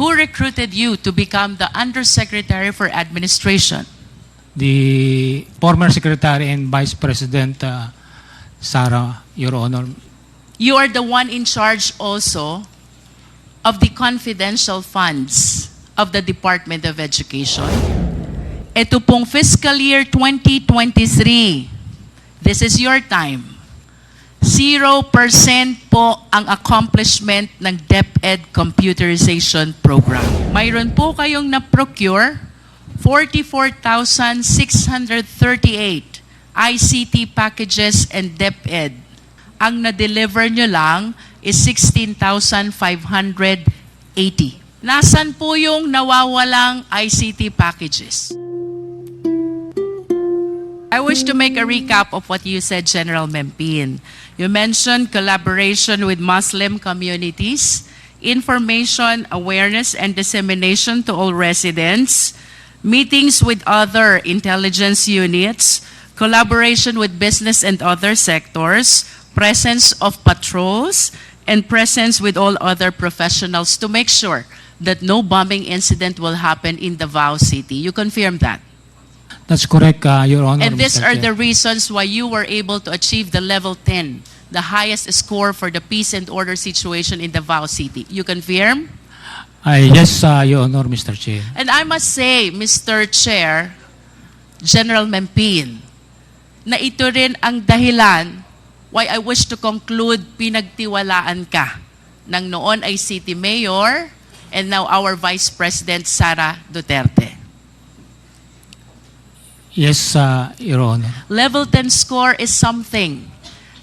Who recruited you to become the Undersecretary for Administration? The former Secretary and Vice President Sara, Your Honor. You are the one in charge also of the confidential funds of the Department of Education. Ito pong fiscal year 2023, this is your time. 0% po ang accomplishment ng DepEd Computerization Program. Mayroon po kayong na-procure 44,638 ICT packages and DepEd. Ang na-deliver nyo lang is 16,580. Nasaan po yung nawawalang ICT packages? I wish to make a recap of what you said, General Mempin. You mentioned collaboration with Muslim communities, information, awareness, and dissemination to all residents, meetings with other intelligence units, collaboration with business and other sectors, presence of patrols, and presence with all other professionals to make sure that no bombing incident will happen in Davao City. You confirm that? That's correct, Your Honor. And these Mr. are Chair. the reasons why you were able to achieve the level 10, the highest score for the peace and order situation in Davao City. You confirm? Yes, Your Honor, Mr. Chair. And I must say, Mr. Chair, General Mempin, na ito rin ang dahilan why I wish to conclude pinagtiwalaan ka ng noon ay City Mayor and now our Vice President Sara Duterte. Yes, Your Honor. Level 10 score is something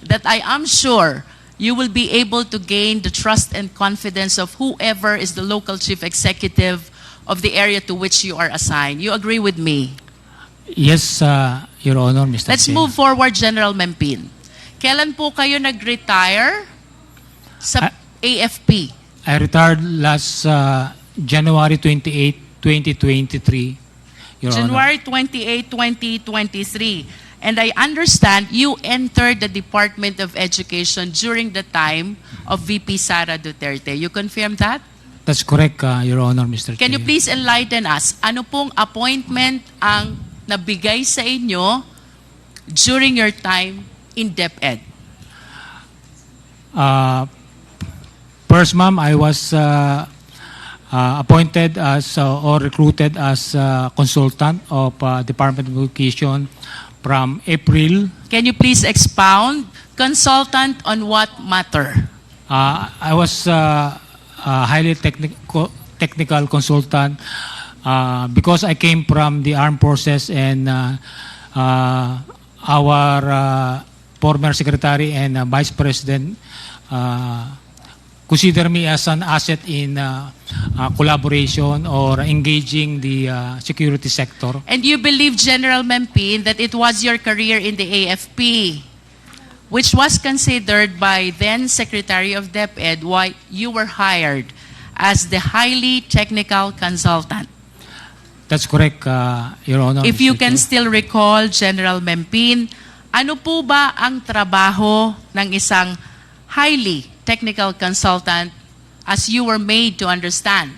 that I am sure you will be able to gain the trust and confidence of whoever is the local chief executive of the area to which you are assigned. You agree with me? Yes, Your Honor, Mr. Let's Chair. move forward, General Mempin. Kailan po kayo nag-retire sa AFP? I retired last January 28, 2023, Your Honor. January 28, 2023. And I understand you entered the Department of Education during the time of VP Sara Duterte. You confirm that? That's correct, Your Honor, Mr. Chair. Can you please enlighten us? Ano pong appointment ang nabigay sa inyo during your time in DepEd? First, ma'am, I was appointed as or recruited as consultant of Department of Education from April. Can you please expound? Consultant on what matter? I was a highly technical consultant because I came from the armed forces and our former secretary and vice president consider me as an asset in collaboration or engaging the security sector. And you believe, General Mempin, that it was your career in the AFP, which was considered by then Secretary of DepEd why you were hired as the highly technical consultant. That's correct, Your Honor. If you Mr. can Chair. still recall, General Mempin, ano po ba ang trabaho ng isang highly technical consultant as you were made to understand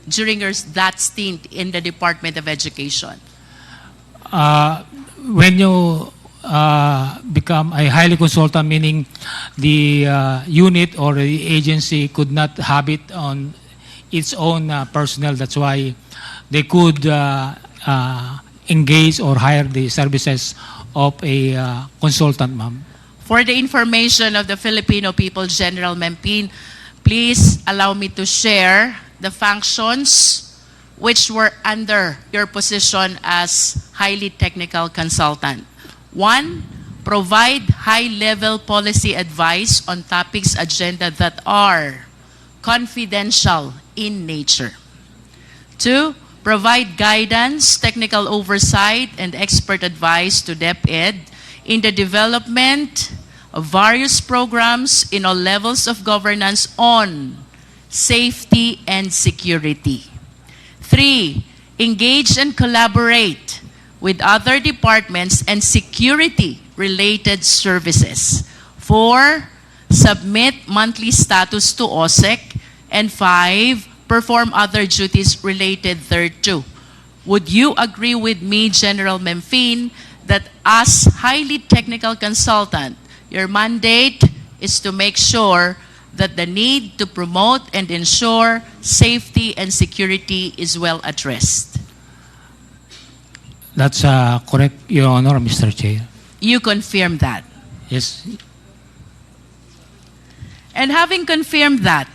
during that stint in the Department of Education? When you become a highly consultant, meaning the unit or the agency could not have it on its own personnel. That's why they could engage or hire the services of a consultant, ma'am. For the information of the Filipino people, General Mempin, please allow me to share the functions which were under your position as highly technical consultant. 1, provide high-level policy advice on topics agenda that are confidential in nature. 2, provide guidance, technical oversight, and expert advice to DepEd in the development of various programs in all levels of governance on safety and security. 3, engage and collaborate with other departments and security-related services. 4, submit monthly status to OSEC. And 5, perform other duties related thereto. Would you agree with me, General Memphine, that as highly technical consultant, your mandate is to make sure that the need to promote and ensure safety and security is well addressed? That's correct, Your Honor, Mr. Chair. You confirm that. Yes. And having confirmed that,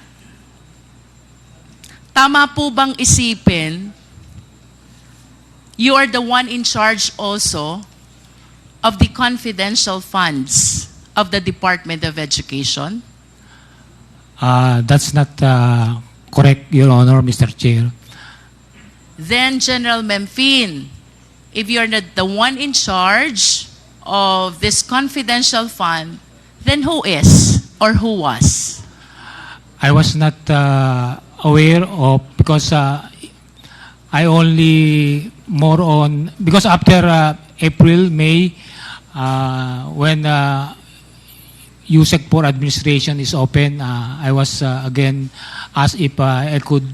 tama po bang isipin, you are the one in charge also of the confidential funds of the Department of Education? That's not correct, Your Honor, Mr. Chair. Then, General Memphine, if you're not the one in charge of this confidential fund, then who is or who was? I was not aware of, because I only more on, because after April, May, when USEC for administration is open, I was again asked if I could,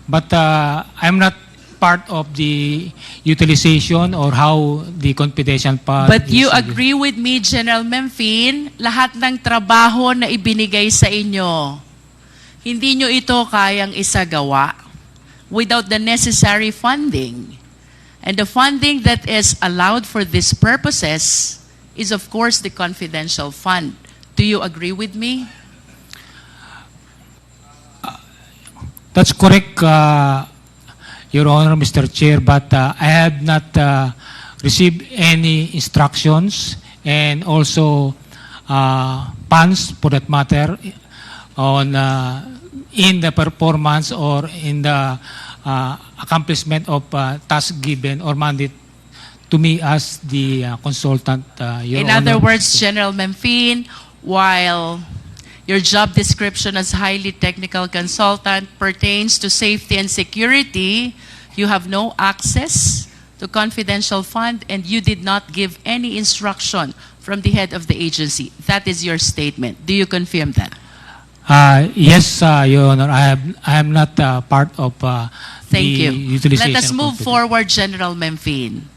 but I'm not part of the utilization or how the confidential part. But you agree with me, General Memphine, lahat ng trabaho na ibinigay sa inyo, hindi nyo ito kayang isagawa without the necessary funding. And the funding that is allowed for these purposes is, of course, the confidential fund. Do you agree with me? That's correct, Your Honor, Mr. Chair, but I have not received any instructions and also funds, for that matter, on in the performance or in the accomplishment of task given or mandate to me as the consultant. Your In Honor, other words, General Memphine, while your job description as highly technical consultant pertains to safety and security, you have no access to confidential fund and you did not give any instruction from the head of the agency. That is your statement. Do you confirm that? Yes, Your Honor. I am not part of Thank the you. utilization. Let us move forward, General Memphine.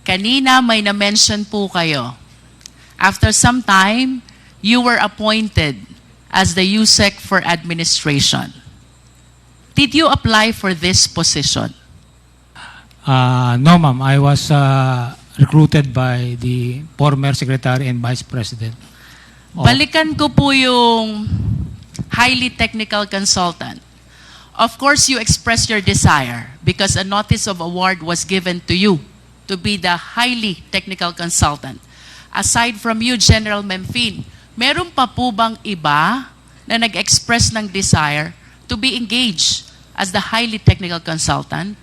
Kanina may na-mention po kayo. After some time, you were appointed as the USEC for administration. Did you apply for this position? No, ma'am. I was recruited by the former Secretary and Vice President. Balikan ko po yung highly technical consultant. Of course, you expressed your desire because a notice of award was given to you to be the highly technical consultant. Aside from you, General Memphine, meron pa po bang iba na nag-express ng desire to be engaged as the highly technical consultant?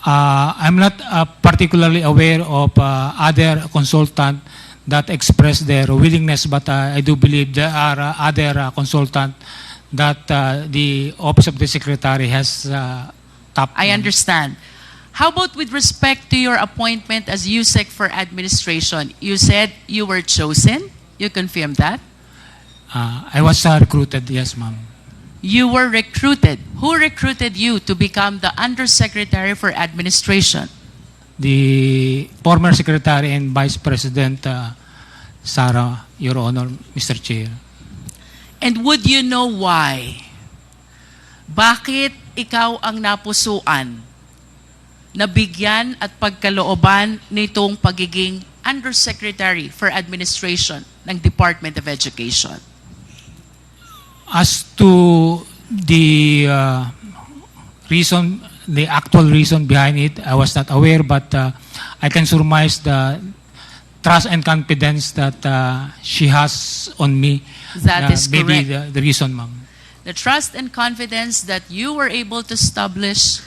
I'm not particularly aware of other consultant that express their willingness, but I do believe there are other consultant that the Office of the Secretary has tapped. I understand. How about with respect to your appointment as USEC for administration? You said you were chosen. You confirm that? I was recruited, yes, ma'am. You were recruited. Who recruited you to become the Undersecretary for Administration? The former Secretary and Vice President Sara, Your Honor, Mr. Chair. And would you know why? Bakit ikaw ang napusuan na bigyan at pagkalooban nitong pagiging Undersecretary for Administration ng Department of Education? As to the reason, the actual reason behind it, I was not aware, but I can surmise the trust and confidence that she has on me. That is maybe correct. the reason, ma'am. The trust and confidence that you were able to establish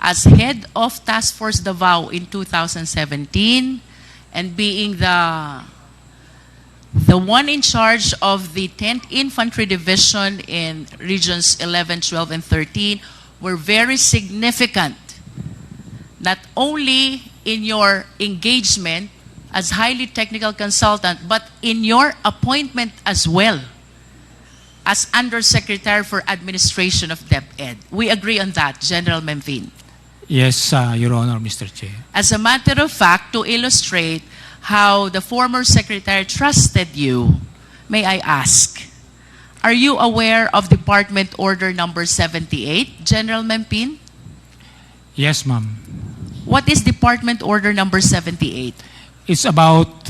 as head of Task Force Davao in 2017 and being the one in charge of the 10th Infantry Division in Regions 11, 12, and 13 were very significant, not only in your engagement as highly technical consultant, but in your appointment as well as Undersecretary for Administration of DepEd. We agree on that, General Memphine. Yes, Your Honor, Mr. Chair. As a matter of fact, to illustrate how the former Secretary trusted you, may I ask, are you aware of Department Order Number 78, General Memphine? Yes, ma'am. What is Department Order Number 78? It's about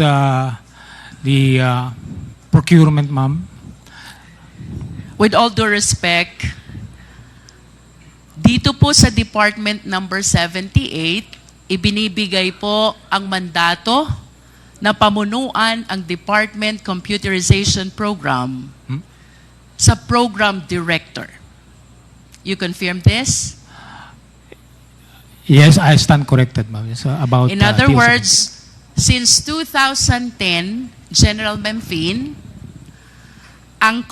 the procurement, ma'am. With all due respect, dito po sa Department Number 78, ibinibigay po ang mandato na pamunuan ang Department Computerization Program sa Program Director. You confirm this? Yes, I stand corrected, ma'am. Yes, about, In other TOC. words, since 2010, General Memphine, ang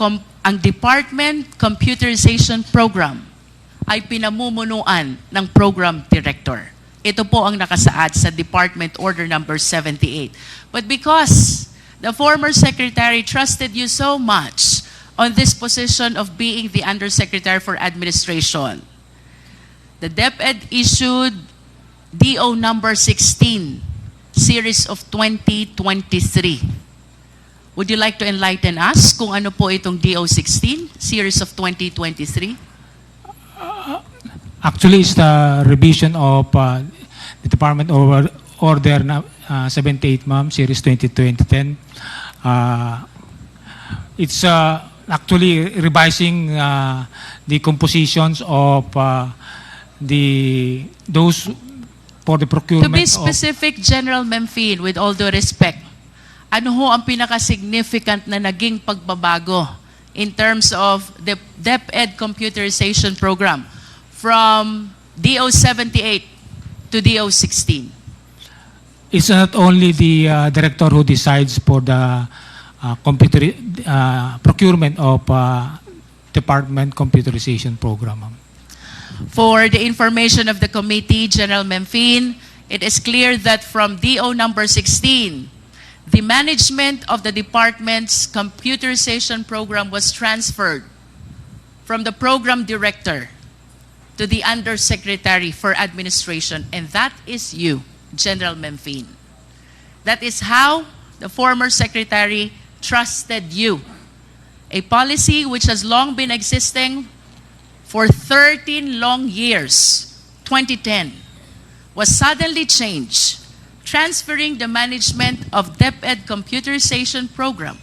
Department Computerization Program ay pinamumunuan ng Program Director. Ito po ang nakasaad sa Department Order Number 78. But because the former Secretary trusted you so much on this position of being the Undersecretary for Administration, the DepEd issued DO Number 16, Series of 2023. Would you like to enlighten us kung ano po itong DO16, Series of 2023? Actually, it's the revision of the Department Order 78, ma'am, Series 2010. It's actually revising the compositions of those for the procurement. To be specific, General Memphine, with all due respect, ano ho ang pinaka-significant na naging pagbabago in terms of the DepEd Computerization Program from DO78 to DO16? It's not only the director who decides for the procurement of Department Computerization Program, ma'am. For the information of the committee, General Memphine, it is clear that from DO number 16, the management of the department's computerization program was transferred from the program director to the Undersecretary for Administration, and that is you, General Memphine. That is how the former Secretary trusted you. A policy which has long been existing for 13 long years, 2010, was suddenly changed, transferring the management of DepEd Computerization Program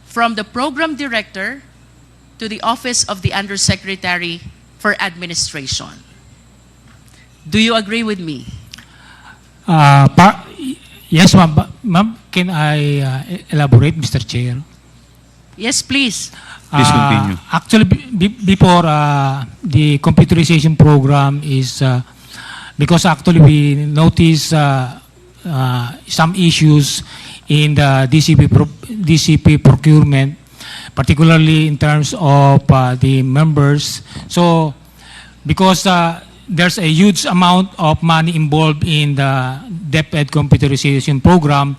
from the Program Director to the Office of the Undersecretary for Administration. Do you agree with me? Yes, ma'am. Ma'am, can I elaborate, Mr. Chair? Yes, please. Please continue. Actually, before the computerization program is, because actually we notice some issues in the DCP procurement, particularly in terms of the members. So, because there's a huge amount of money involved in the DepEd computerization program,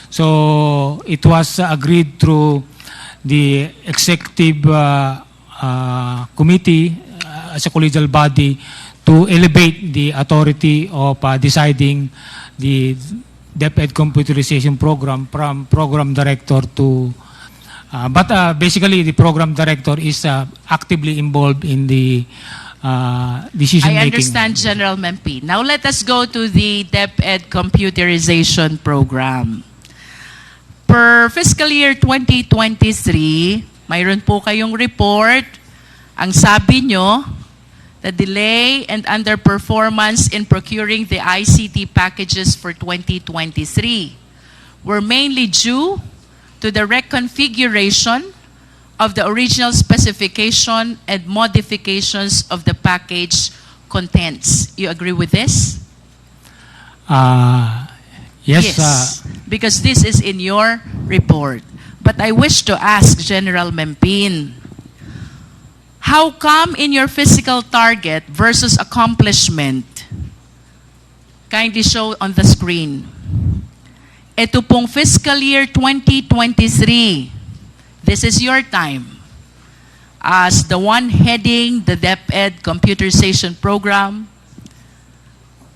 so it was agreed through the executive committee as a collegial body to elevate the authority of deciding the DepEd computerization program from program director to but basically the program director is actively involved in the decision making. I understand, General Memphine. Now let us go to the DepEd computerization program. Per fiscal year 2023, mayroon po kayong report. Ang sabi nyo, the delay and underperformance in procuring the ICT packages for 2023 were mainly due to the reconfiguration of the original specification and modifications of the package contents. You agree with this? Yes. Because this is in your report. But I wish to ask General Memphine, how come in your physical target versus accomplishment, kindly show on the screen, ito pong fiscal year 2023, this is your time. as the one heading the DepEd computerization program,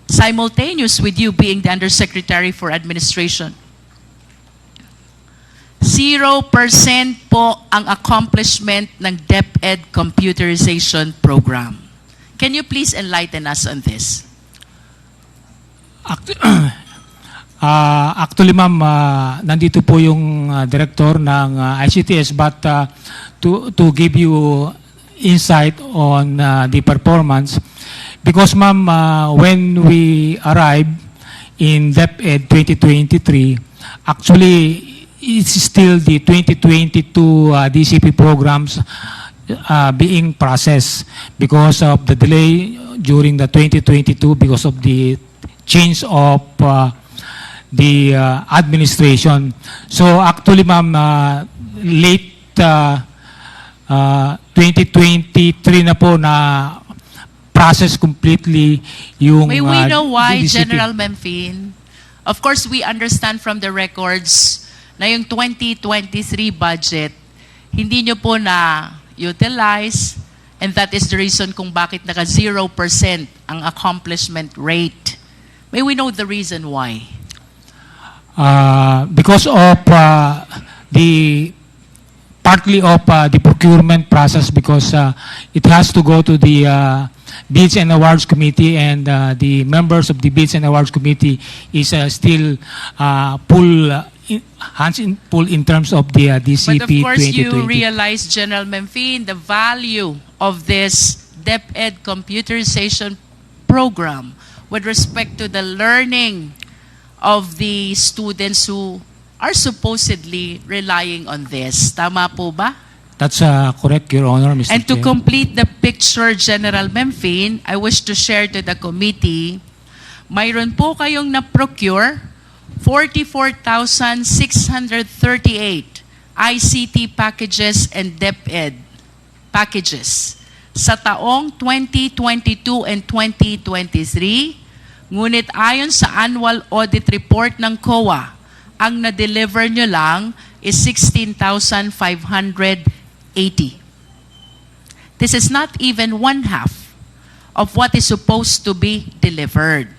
simultaneous with you being the Undersecretary for Administration. 0% po ang accomplishment ng DepEd computerization program. Can you please enlighten us on this? Actually, ma'am, nandito po yung director ng ICTS, but to give you insight on the performance, because ma'am, when we arrived in DepEd 2023, actually, it's still the 2022 DCP programs being processed because of the delay during the 2022 because of the change of the administration. So actually, ma'am, late 2023 na po na process completely yung May we know why, DCP. General Memphine? Of course, we understand from the records na yung 2023 budget, hindi nyo po na-utilize, and that is the reason kung bakit naka 0% ang accomplishment rate. May we know the reason why? Because of the partly of the procurement process, because it has to go to the Bids and Awards Committee, and the members of the Bids and Awards Committee is still hands in full in terms of the DCP 2022. But of course, you realize, General Memphine, the value of this DepEd computerization program with respect to the learning of the students who are supposedly relying on this. Tama po ba? That's correct, Your Honor, Mr. And to Chair. complete the picture, General Memphine, I wish to share to the committee, mayroon po kayong na-procure 44,638 ICT packages and DepEd packages sa taong 2022 and 2023. Ngunit ayon sa annual audit report ng COA, ang na-deliver nyo lang is 16,580. This is not even one half of what is supposed to be delivered.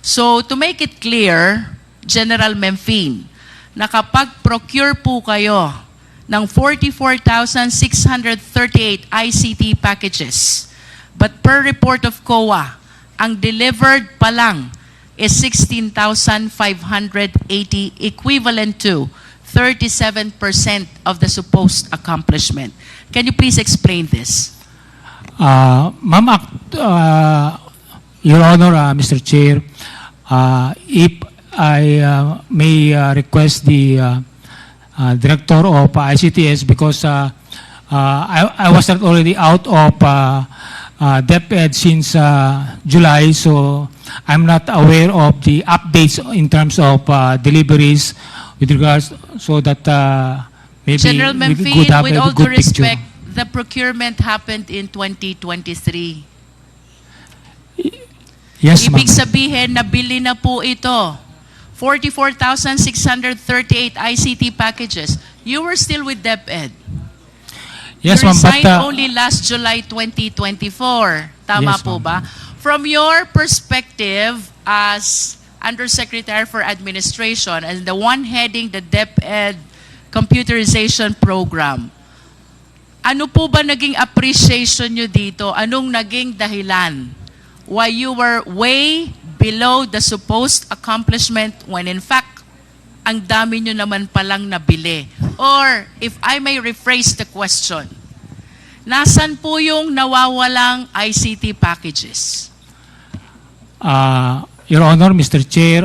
So to make it clear, General Memphine, na kapag procure po kayo ng 44,638 ICT packages, but per report of COA, ang delivered pa lang is 16,580, equivalent to 37% of the supposed accomplishment. Can you please explain this? Ma'am, Your Honor, Mr. Chair, if I may request the director of ICTS, because I was not already out of DepEd since July, so I'm not aware of the updates in terms of deliveries with regards, so that maybe General we Memphine, could have with a all good due respect, picture. the procurement happened in 2023. Yes, ma'am. Ibig sabihin, nabili na po ito. 44,638 ICT packages. You were still with DepEd. Yes, You ma'am, but resigned only last July 2024. Tama Yes, po ma'am. ba? From your perspective as Undersecretary for Administration and the one heading the DepEd computerization program, ano po ba naging appreciation nyo dito? Anong naging dahilan why you were way below the supposed accomplishment when in fact, ang dami nyo naman palang nabili? Or, if I may rephrase the question, nasan po yung nawawalang ICT packages? Your Honor, Mr. Chair,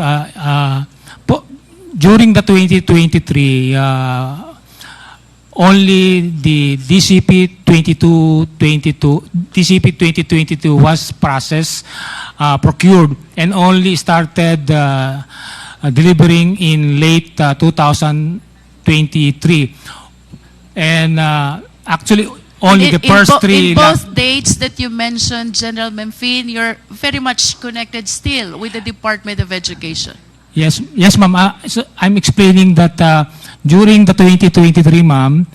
during the 2023, only the DCP 2022 was processed, procured, and only started delivering in late 2023. And actually, only the first three. In both dates that you mentioned, General Memphine, you're very much connected still with the Department of Education. Yes, ma'am. So I'm explaining that during the 2023, ma'am,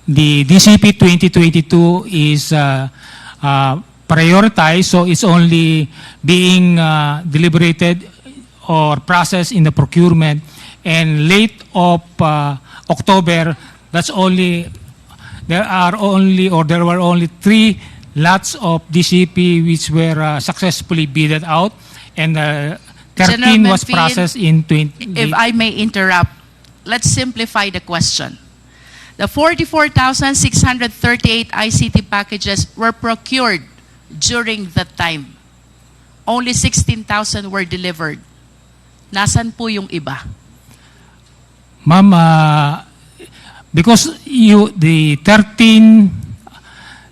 the DCP 2022 is prioritized, so it's only being deliberated or processed in the procurement, and late of October, there were only 3 lots of DCP which were successfully bidded out, and 13 General was Menfin, processed in 20. If I may interrupt, let's simplify the question. The 44,638 ICT packages were procured during that time. Only 16,000 were delivered. Nasaan po yung iba? Ma'am, because the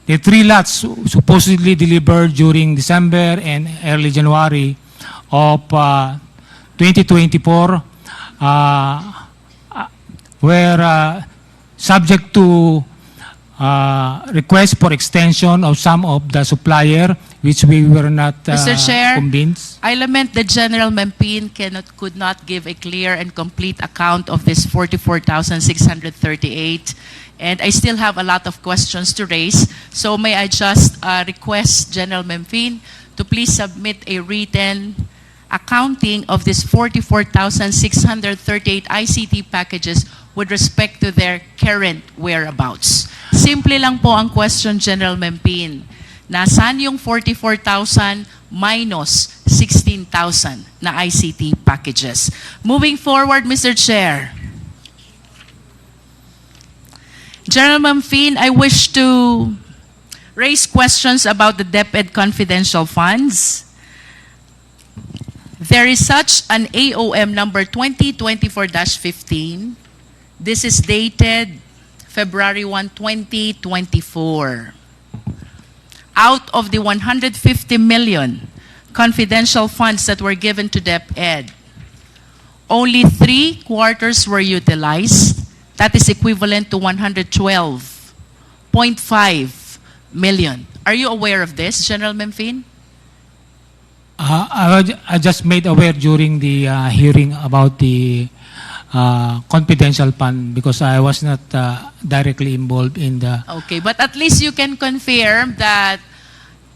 3 lots supposedly delivered during December and early January of 2024 were subject to request for extension of some of the supplier, which we were not Mr. Chair, convinced. I lament that General Mempin could not give a clear and complete account of this 44,638, and I still have a lot of questions to raise. So may I just request General Mempin to please submit a written accounting of this 44,638 ICT packages with respect to their current whereabouts. Simple lang po ang question, General Mempin. Nasaan yung 44,000 minus 16,000 na ICT packages? Moving forward, Mr. Chair. General Mempin, I wish to raise questions about the DepEd confidential funds. There is such an AOM number 2024-15. This is dated February 1, 2024. Out of the 150 million confidential funds that were given to DepEd, only 3 quarters were utilized. That is equivalent to 112.5 million. Are you aware of this, General Mempin? I just made aware during the hearing about the confidential fund because I was not directly involved in the. Okay, but at least you can confirm that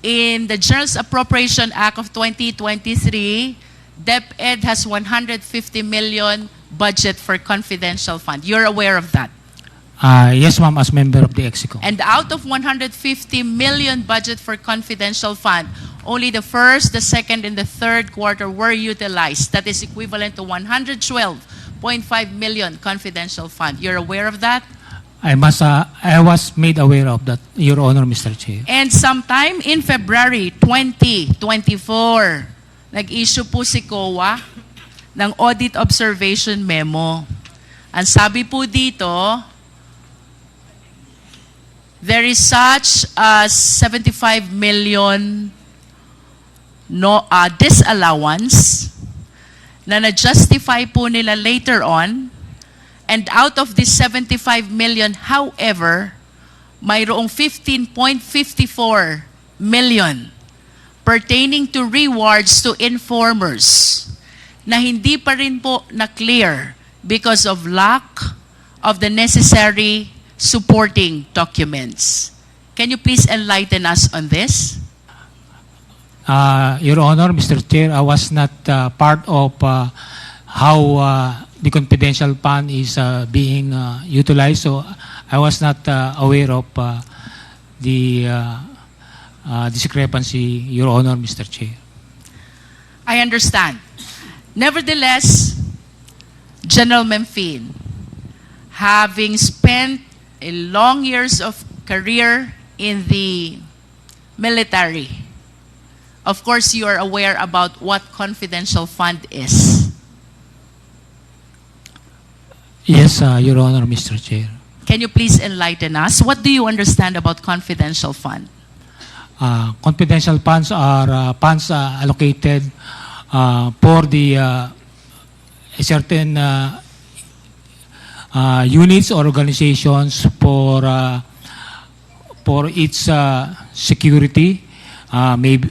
in the General Appropriation Act of 2023, DepEd has 150 million budget for confidential fund. You're aware of that? Yes, ma'am, as member of the EXICO. And out of 150 million budget for confidential fund, only the first, the second, and the third quarter were utilized. That is equivalent to 112.5 million confidential fund. You're aware of that? I was made aware of that, Your Honor, Mr. Chair. And sometime in February 2024, nag-issue po si COA ng Audit Observation Memo. Ang sabi po dito, there is such a 75 million disallowance na na-justify po nila later on. And out of this 75 million, however, mayroong 15.54 million pertaining to rewards to informers na hindi pa rin po na-clear because of lack of the necessary supporting documents. Can you please enlighten us on this? Your Honor, Mr. Chair, I was not part of how the confidential fund is being utilized, so I was not aware of the discrepancy, Your Honor, Mr. Chair. I understand. Nevertheless, General Mempin, having spent a long years of career in the military, of course you are aware about what confidential fund is. Yes, Your Honor, Mr. Chair. Can you please enlighten us? What do you understand about confidential fund? Confidential funds are funds allocated for the certain units or organizations for its security, maybe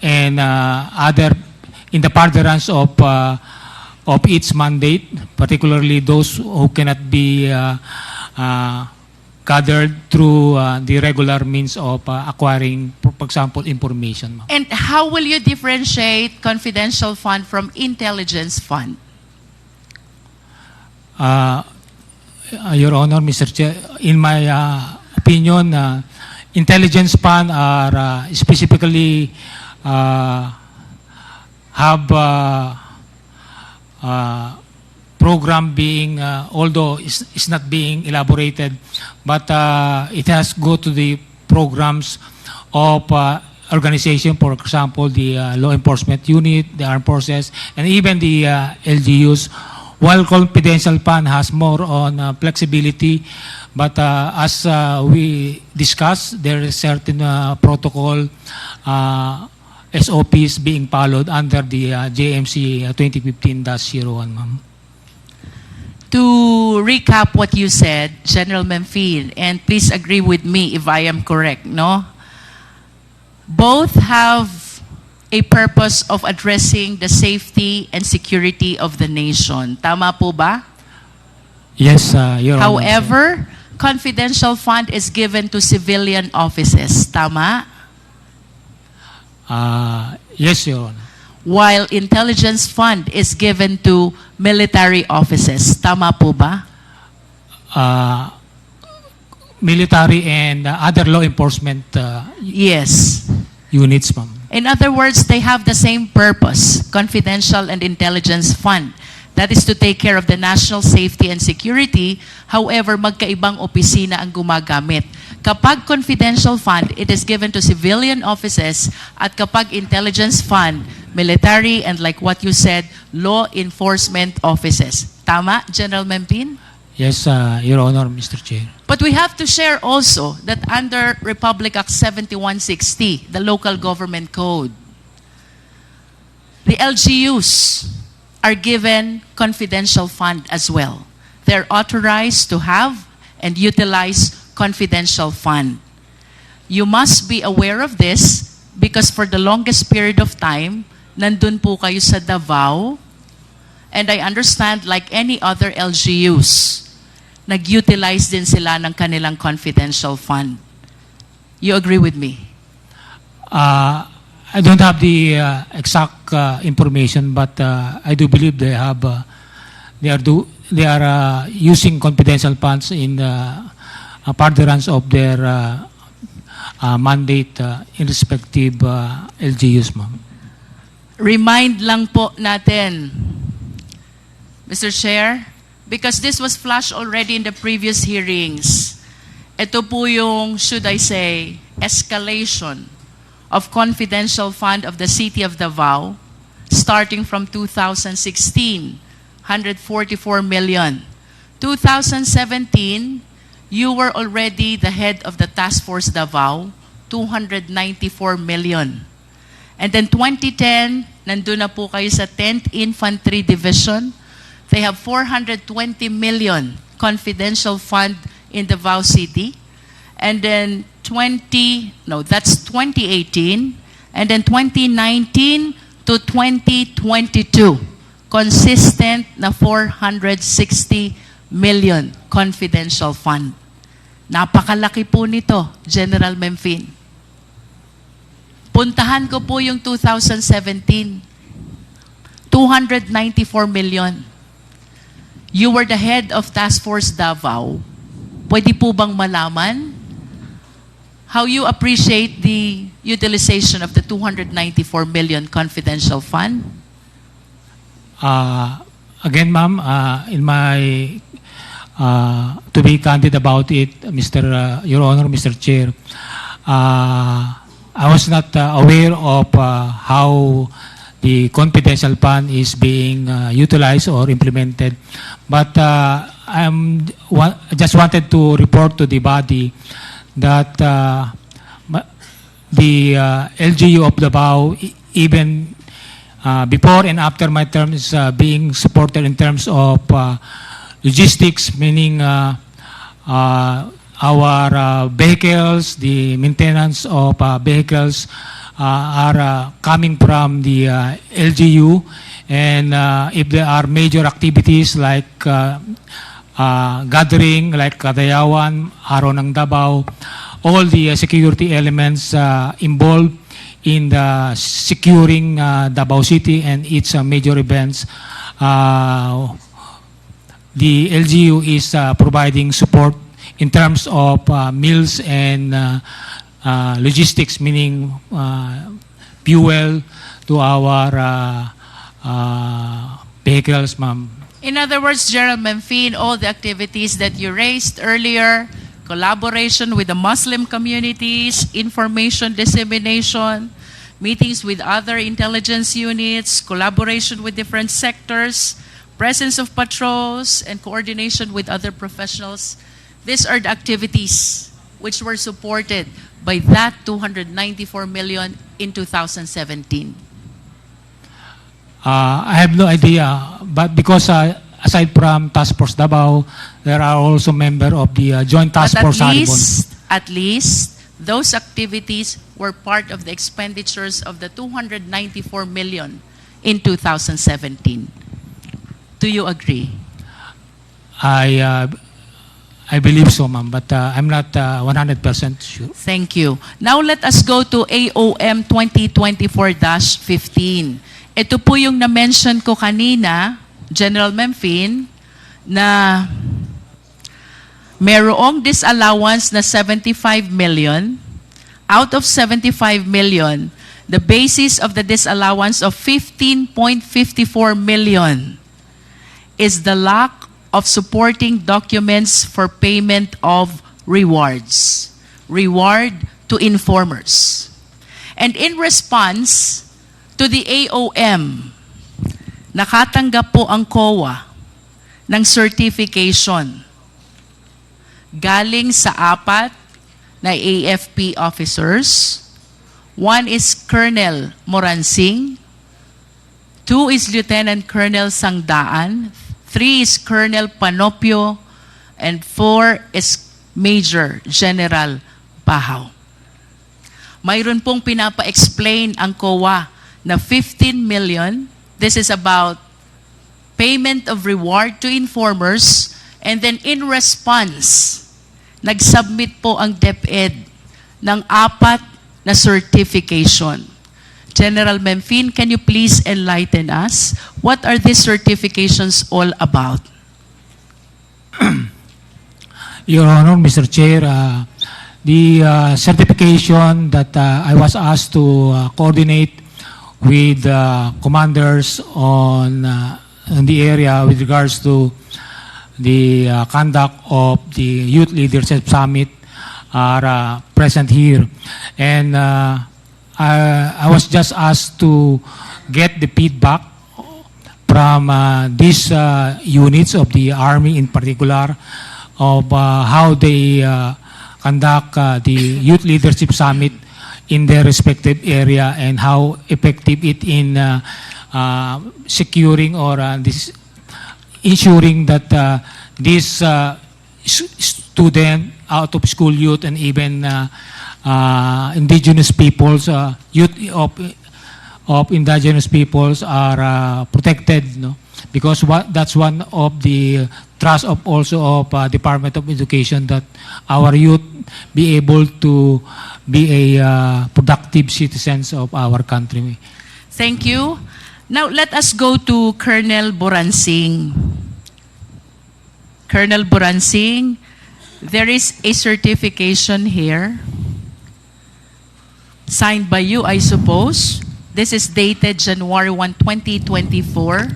and other in the furtherance of its mandate, particularly those who cannot be gathered through the regular means of acquiring, for example, information, ma'am. And how will you differentiate confidential fund from intelligence fund? Your Honor, Mr. Chair, in my opinion, intelligence fund are specifically have program being, although it's not being elaborated, but it has go to the programs of organization, for example, the law enforcement unit, the armed forces, and even the LGUs. While confidential fund has more on flexibility, but as we discussed, there is certain protocol SOPs being followed under the JMC 2015-01, ma'am. To recap what you said, General Memphis, and please agree with me if I am correct, no? Both have a purpose of addressing the safety and security of the nation. Tama po ba? Yes, Your Honor. However, confidential fund is given to civilian offices. Tama? Yes, Your Honor. While intelligence fund is given to military offices. Tama po ba? Military and other law enforcement Yes. units, ma'am. In other words, they have the same purpose, confidential and intelligence fund. That is to take care of the national safety and security. However, magkaibang opisina ang gumagamit. Kapag confidential fund, it is given to civilian offices, at kapag intelligence fund, military and like what you said, law enforcement offices. Tama, General Mempin? Yes, Your Honor, Mr. Chair. But we have to share also that under Republic Act 7160, the Local Government Code, the LGUs are given confidential fund as well. They're authorized to have and utilize confidential fund. You must be aware of this because for the longest period of time, nandun po kayo sa Davao, and I understand like any other LGUs, nag-utilize din sila ng kanilang confidential fund. You agree with me? I don't have the exact information, but I do believe they have. They are using confidential funds in furtherance of their mandate in respective LGUs, ma'am. Remind lang po natin, Mr. Chair, because this was flashed already in the previous hearings. Ito po yung, should I say, escalation of confidential fund of the City of Davao, starting from 2016, 144 million. 2017, you were already the head of the Task Force Davao, 294 million. And then 2010, nandun na po kayo sa 10th Infantry Division. They have 420 million confidential fund in Davao City. And then 2018, and then 2019 to 2022, consistent na 460 million confidential fund. Napakalaki po nito, General Memphis. Puntahan ko po yung 2017, 294 million. You were the head of Task Force Davao. Pwede po bang malaman how you appreciate the utilization of the 294 million confidential fund? Again, ma'am, in my to be candid about it, Your Honor, Mr. Chair, I was not aware of how the confidential fund is being utilized or implemented, but I just wanted to report to the body that the LGU of Davao, even before and after my term, is being supported in terms of logistics, meaning our vehicles, the maintenance of vehicles are coming from the LGU, and if there are major activities like gathering like Kadayawan, Araw ng Davao, all the security elements involved in the securing Davao City and its major events. The LGU is providing support in terms of meals and logistics, meaning fuel to our vehicles, ma'am. In other words, General Memphine, all the activities that you raised earlier, collaboration with the Muslim communities, information dissemination, meetings with other intelligence units, collaboration with different sectors, presence of patrols, and coordination with other professionals. These are the activities which were supported by that 294 million in 2017. I have no idea, but because aside from Task Force Davao, there are also members of the Joint Task But Force Haribon. at least, those activities were part of the expenditures of the 294 million in 2017. Do you agree? I believe so, ma'am, but I'm not 100% sure. Thank you. Now let us go to AOM 2024-15. Ito po yung na-mention ko kanina, General Memphine, na mayroong disallowance na 75 million. Out of 75 million, the basis of the disallowance of 15.54 million is the lack of supporting documents for payment of rewards. Reward to informers. And in response to the AOM, nakatanggap po ang COA ng certification galing sa 4 na AFP officers. 1 is Colonel Moransing, 2 is Lieutenant Colonel Sangdaan, 3 is Colonel Panopio, and 4 is Major General Bahaw. Mayroon pong pinapa-explain ang COA na 15 million. This is about payment of reward to informers, and then in response, nag-submit po ang DepEd ng 4 na certification. General Memphine, can you please enlighten us? What are these certifications all about? Your Honor, Mr. Chair, the certification that I was asked to coordinate with commanders on the area with regards to the conduct of the Youth Leadership Summit are present here. And I was just asked to get the feedback from these units of the Army in particular of how they conduct the Youth Leadership Summit in their respective area and how effective it in securing or ensuring that these student out of school youth and even indigenous peoples, youth of indigenous peoples are protected, no? Because that's one of the thrust of also of Department of Education, that our youth be able to be a productive citizens of our country. Thank you. Now let us go to Colonel Boransing. Colonel Boransing, there is a certification here signed by you, I suppose. This is dated January 1, 2024.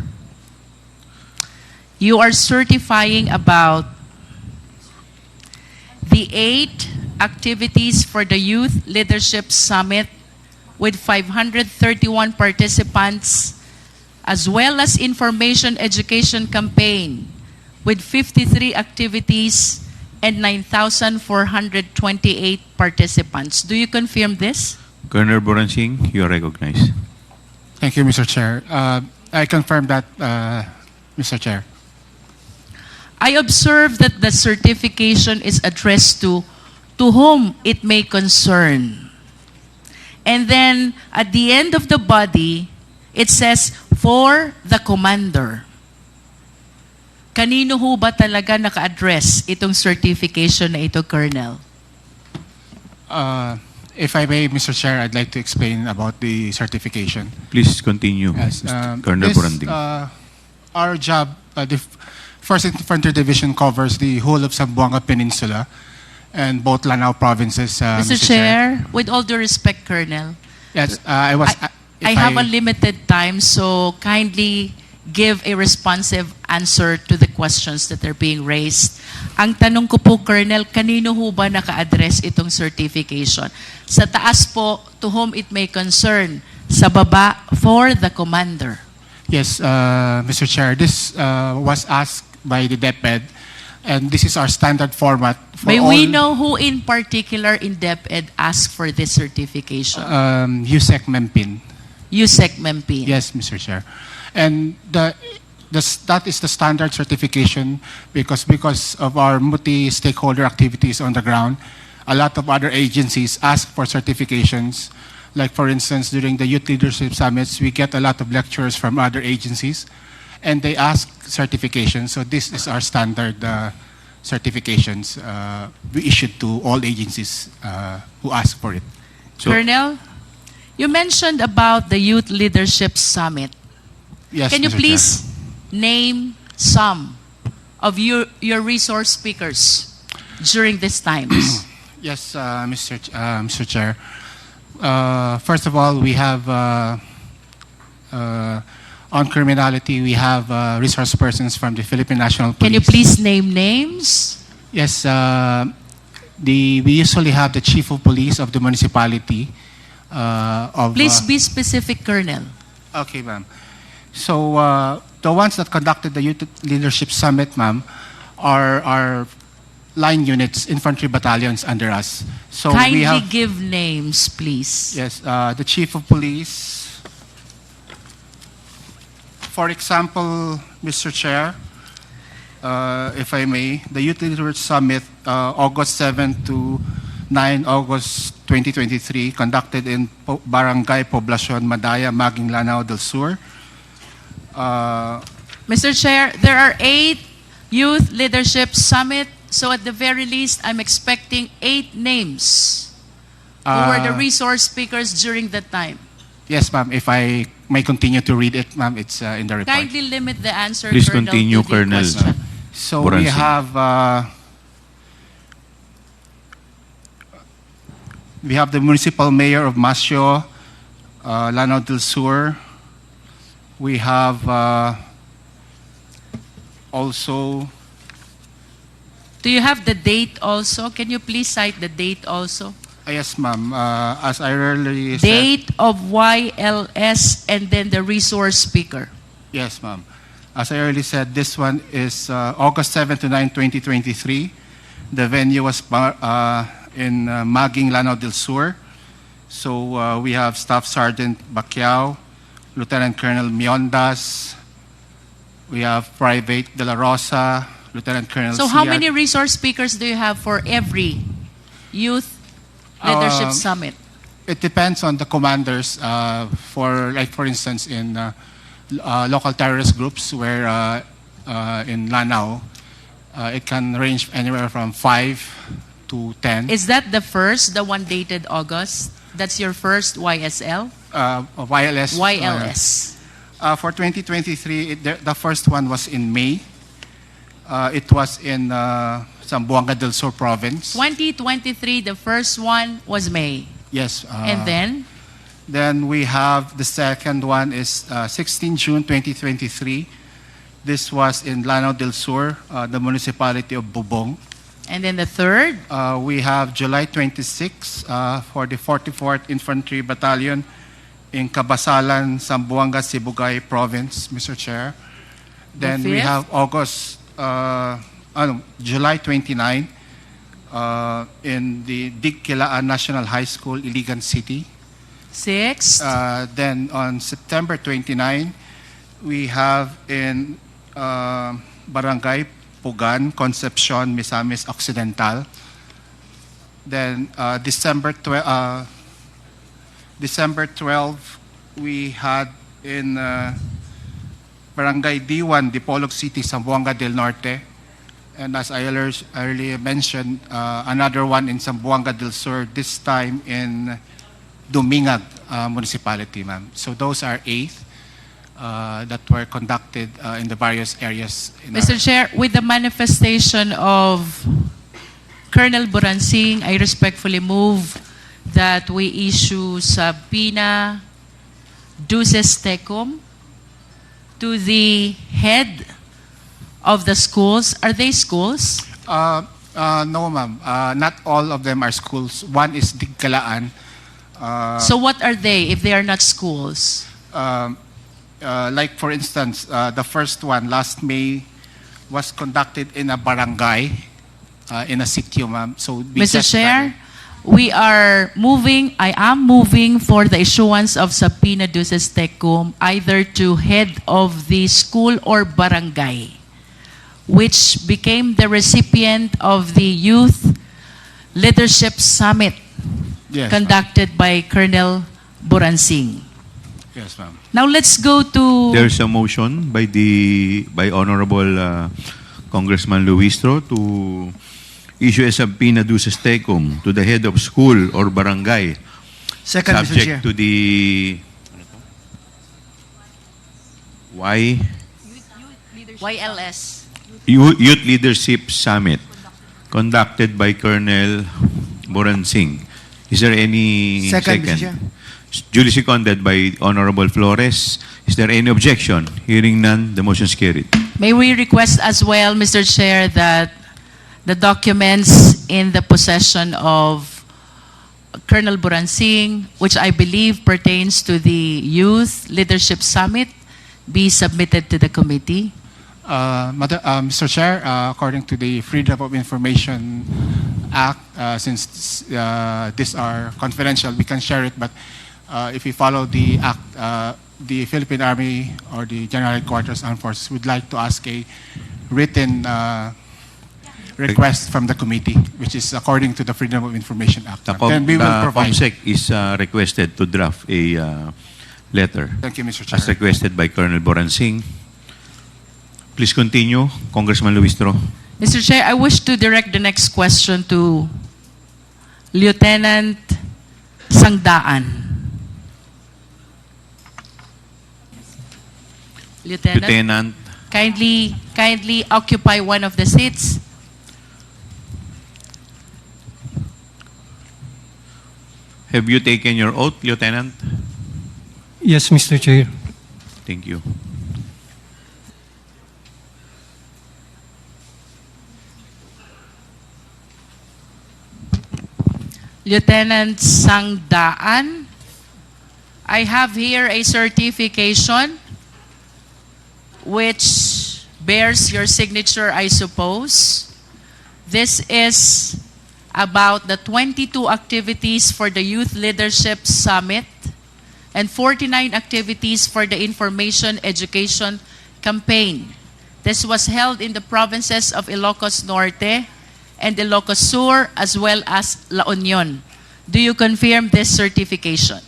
You are certifying about the 8 activities for the Youth Leadership Summit with 531 participants, as well as information education campaign with 53 activities and 9,428 participants. Do you confirm this? Colonel Boransing, you are recognized. Thank you, Mr. Chair. I confirm that, Mr. Chair. I observe that the certification is addressed to whom it may concern. And then at the end of the body, it says, for the commander. Kanino ho ba talaga naka-address itong certification na ito, Colonel? If I may, Mr. Chair, I'd like to explain about the certification. Please continue, Yes, Colonel this, Boranding. Our job, the First Infantry Division covers the whole of Zamboanga Peninsula and both Lanao provinces. Mr. Chair, with all due respect, Colonel, Yes, I was. I have a limited time, so kindly give a responsive answer to the questions that are being raised. Ang tanong ko po, Colonel, kanino ho ba naka-address itong certification? Sa taas po, to whom it may concern. Sa baba, for the commander. Yes, Mr. Chair, this was asked by the DepEd, and this is our standard format for May all. we know who in particular in DepEd asked for this certification? USEC Mempin. USEC Mempin. Yes, Mr. Chair. And that is the standard certification because of our multi-stakeholder activities on the ground, a lot of other agencies ask for certifications. Like, for instance, during the Youth Leadership Summits, we get a lot of lecturers from other agencies, and they ask certifications. So this is our standard certifications we issued to all agencies who ask for it. So- Colonel, you mentioned about the Youth Leadership Summit. Yes, Can you Mr. please name some of your resource speakers during this time? Yes, Mr. Chair. First of all, we have on criminality, we have resource persons from the Philippine National Police. Can you please name names? Yes, we usually have the chief of police of the municipality. Please be specific, Colonel. Okay, ma'am. So the ones that conducted the Youth Leadership Summit, ma'am, are line units, infantry battalions under us. So we Kindly have, give names, please. yes, the chief of police. For example, Mr. Chair, if I may, the Youth Leadership Summit, August 7 to 9 August 2023, conducted in Barangay Poblacion, Madaya, Maging Lanao del Sur. Mr. Chair, there are 8 Youth Leadership Summit, so at the very least, I'm expecting 8 names who were the resource speakers during that time. Yes, ma'am. If I may continue to read it, ma'am, it's in the report. Kindly limit the answer, Please Colonel, continue, to the Colonel. question. So Boransing. we have the municipal mayor of Masio, Lanao del Sur. We have also. Do you have the date also? Can you please cite the date also? Yes, ma'am. As I earlier said. Date of YLS and then the resource speaker. Yes, ma'am. As I earlier said, this one is August 7 to 9, 2023. The venue was in Maging, Lanao del Sur. So we have Staff Sergeant Bacquiao, Lieutenant Colonel Miondas. We have Private De La Rosa, Lieutenant Colonel So how Siag. many resource speakers do you have for every Youth Leadership Summit? It depends on the commanders. For instance, in local terrorist groups, where in Lanao, it can range anywhere from 5 to 10. Is that the first, the one dated August? That's your first YSL? YLS. YLS. For 2023, the first one was in May. It was in Zamboanga del Sur province. 2023, the first one was May. Yes. And then? Then we have the second one is 16 June 2023. This was in Lanao del Sur, the municipality of Bubong. And then the third? We have July 26 for the 44th Infantry Battalion in Cabasalan, Zamboanga, Sibugay Province, Mr. Chair. Then we fifth? have July 29 in the Digkilaan National High School, Iligan City. Sixth? Then on September 29, we have in Barangay Pugan, Concepcion, Misamis Occidental. Then December 12, we had in Barangay D1, Dipolog City, Zamboanga del Norte. And as I earlier mentioned, another one in Zamboanga del Sur, this time in Dumingag Municipality, ma'am. So those are 8 that were conducted in the various areas. Mr. Chair, with the manifestation of Colonel Buransing, I respectfully move that we issue subpoena duces tecum to the head of the schools. Are they schools? No, ma'am. Not all of them are schools. One is Digkalaan. So what are they if they are not schools? Like, for instance, the first one last May was conducted in a barangay, in a sitio, ma'am. So Mr. Chair, I am moving for the issuance of subpoena duces tecum either to head of the school or barangay, which became the recipient of the Youth Leadership Summit Yes, conducted by Colonel Buransing. Yes, ma'am. Now let's go to... There's a motion by Honorable Congressman Luistro to issue a subpoena duces tecum to the head of school or barangay, Second, Mr. Chair. subject to the YLS. Youth Leadership Summit conducted by Colonel Buransing. Is there any Second, Mr. Chair. Duly seconded by Honorable Flores. Is there any objection? Hearing none, the motion is carried. May we request as well, Mr. Chair, that the documents in the possession of Colonel Buransing, which I believe pertains to the Youth Leadership Summit, be submitted to the committee? Mr. Chair, according to the Freedom of Information Act, since these are confidential, we can share it, but if we follow the Act, the Philippine Army or the General Headquarters Armed Forces would like to ask a written request from the committee, which is according to the Freedom of Information Act. Then we will provide. COMSEC is requested to draft a letter Thank you, Mr. as Chair. requested by Colonel Buransing. Please continue, Congressman Luistro. Mr. Chair, I wish to direct the next question to Lieutenant Sangdaan. Lieutenant, kindly occupy one of the seats. Have you taken your oath, Lieutenant? Yes, Mr. Chair. Thank you. Lieutenant Sangdaan, I have here a certification which bears your signature, I suppose. This is about the 22 activities for the Youth Leadership Summit and 49 activities for the Information Education Campaign. This was held in the provinces of Ilocos Norte and Ilocos Sur, as well as La Union. Do you confirm this certification?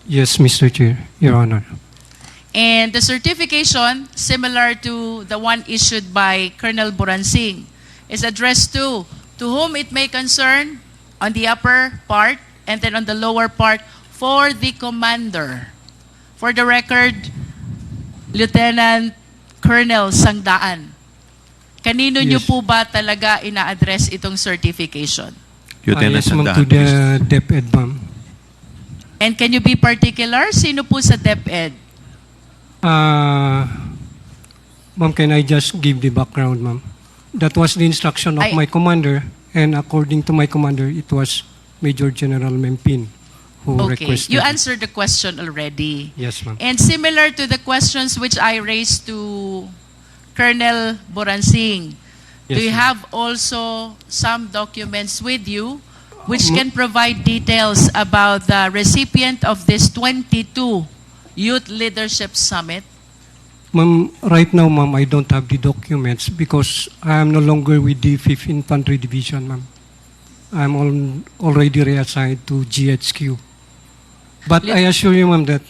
Yes, Mr. Chair, Your Honor. And the certification, similar to the one issued by Colonel Buransing, is addressed to whom it may concern on the upper part and then on the lower part for the commander. For the record, Lieutenant Colonel Sangdaan, kanino niyo Yes. po ba talaga ina-address itong certification? Lieutenant Yes, ma'am, Sandaan, to the please. DepEd, ma'am. And can you be particular? Sino po sa DepEd? Ma'am, can I just give the background, ma'am? That was the instruction of my commander, and according to my commander, it was Major General Mempin who Okay, requested. you answered the question already. Yes, ma'am. And similar to the questions which I raised to Colonel Buransing, do Yes, you ma'am. have also some documents with you which can provide details about the recipient of this 22 Youth Leadership Summit? Ma'am, right now, ma'am, I don't have the documents because I am no longer with the 5th Infantry Division, ma'am. I'm already reassigned to GHQ. But I assure you, ma'am, that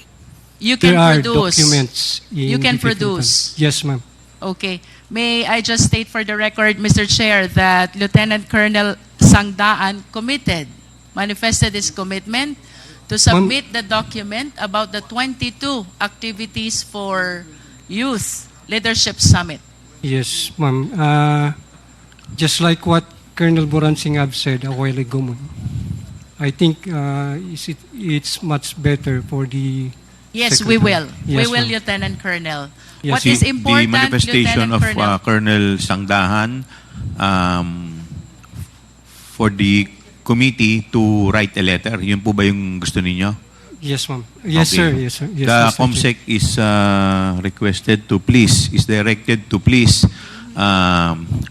You can There are produce. documents. You in can VP Philippines. produce. Yes, ma'am. Okay. May I just state for the record, Mr. Chair, that Lieutenant Colonel Sangdaan manifested his commitment to submit the document about the 22 activities for Youth Leadership Summit. Yes, ma'am. Just like what Colonel Buransing have said a while ago, ma'am. I think it's much better for the Yes, we Secretary. will. Yes, We will, ma'am. Lieutenant Colonel. Yes, What is The important, manifestation Lieutenant of Colonel? Colonel Sangdahan for the committee to write a letter. Yun po ba yung gusto ninyo? Yes, ma'am. Yes, Okay. sir. Yes, sir. Yes, The Mr. Chair. COMSEC is directed to please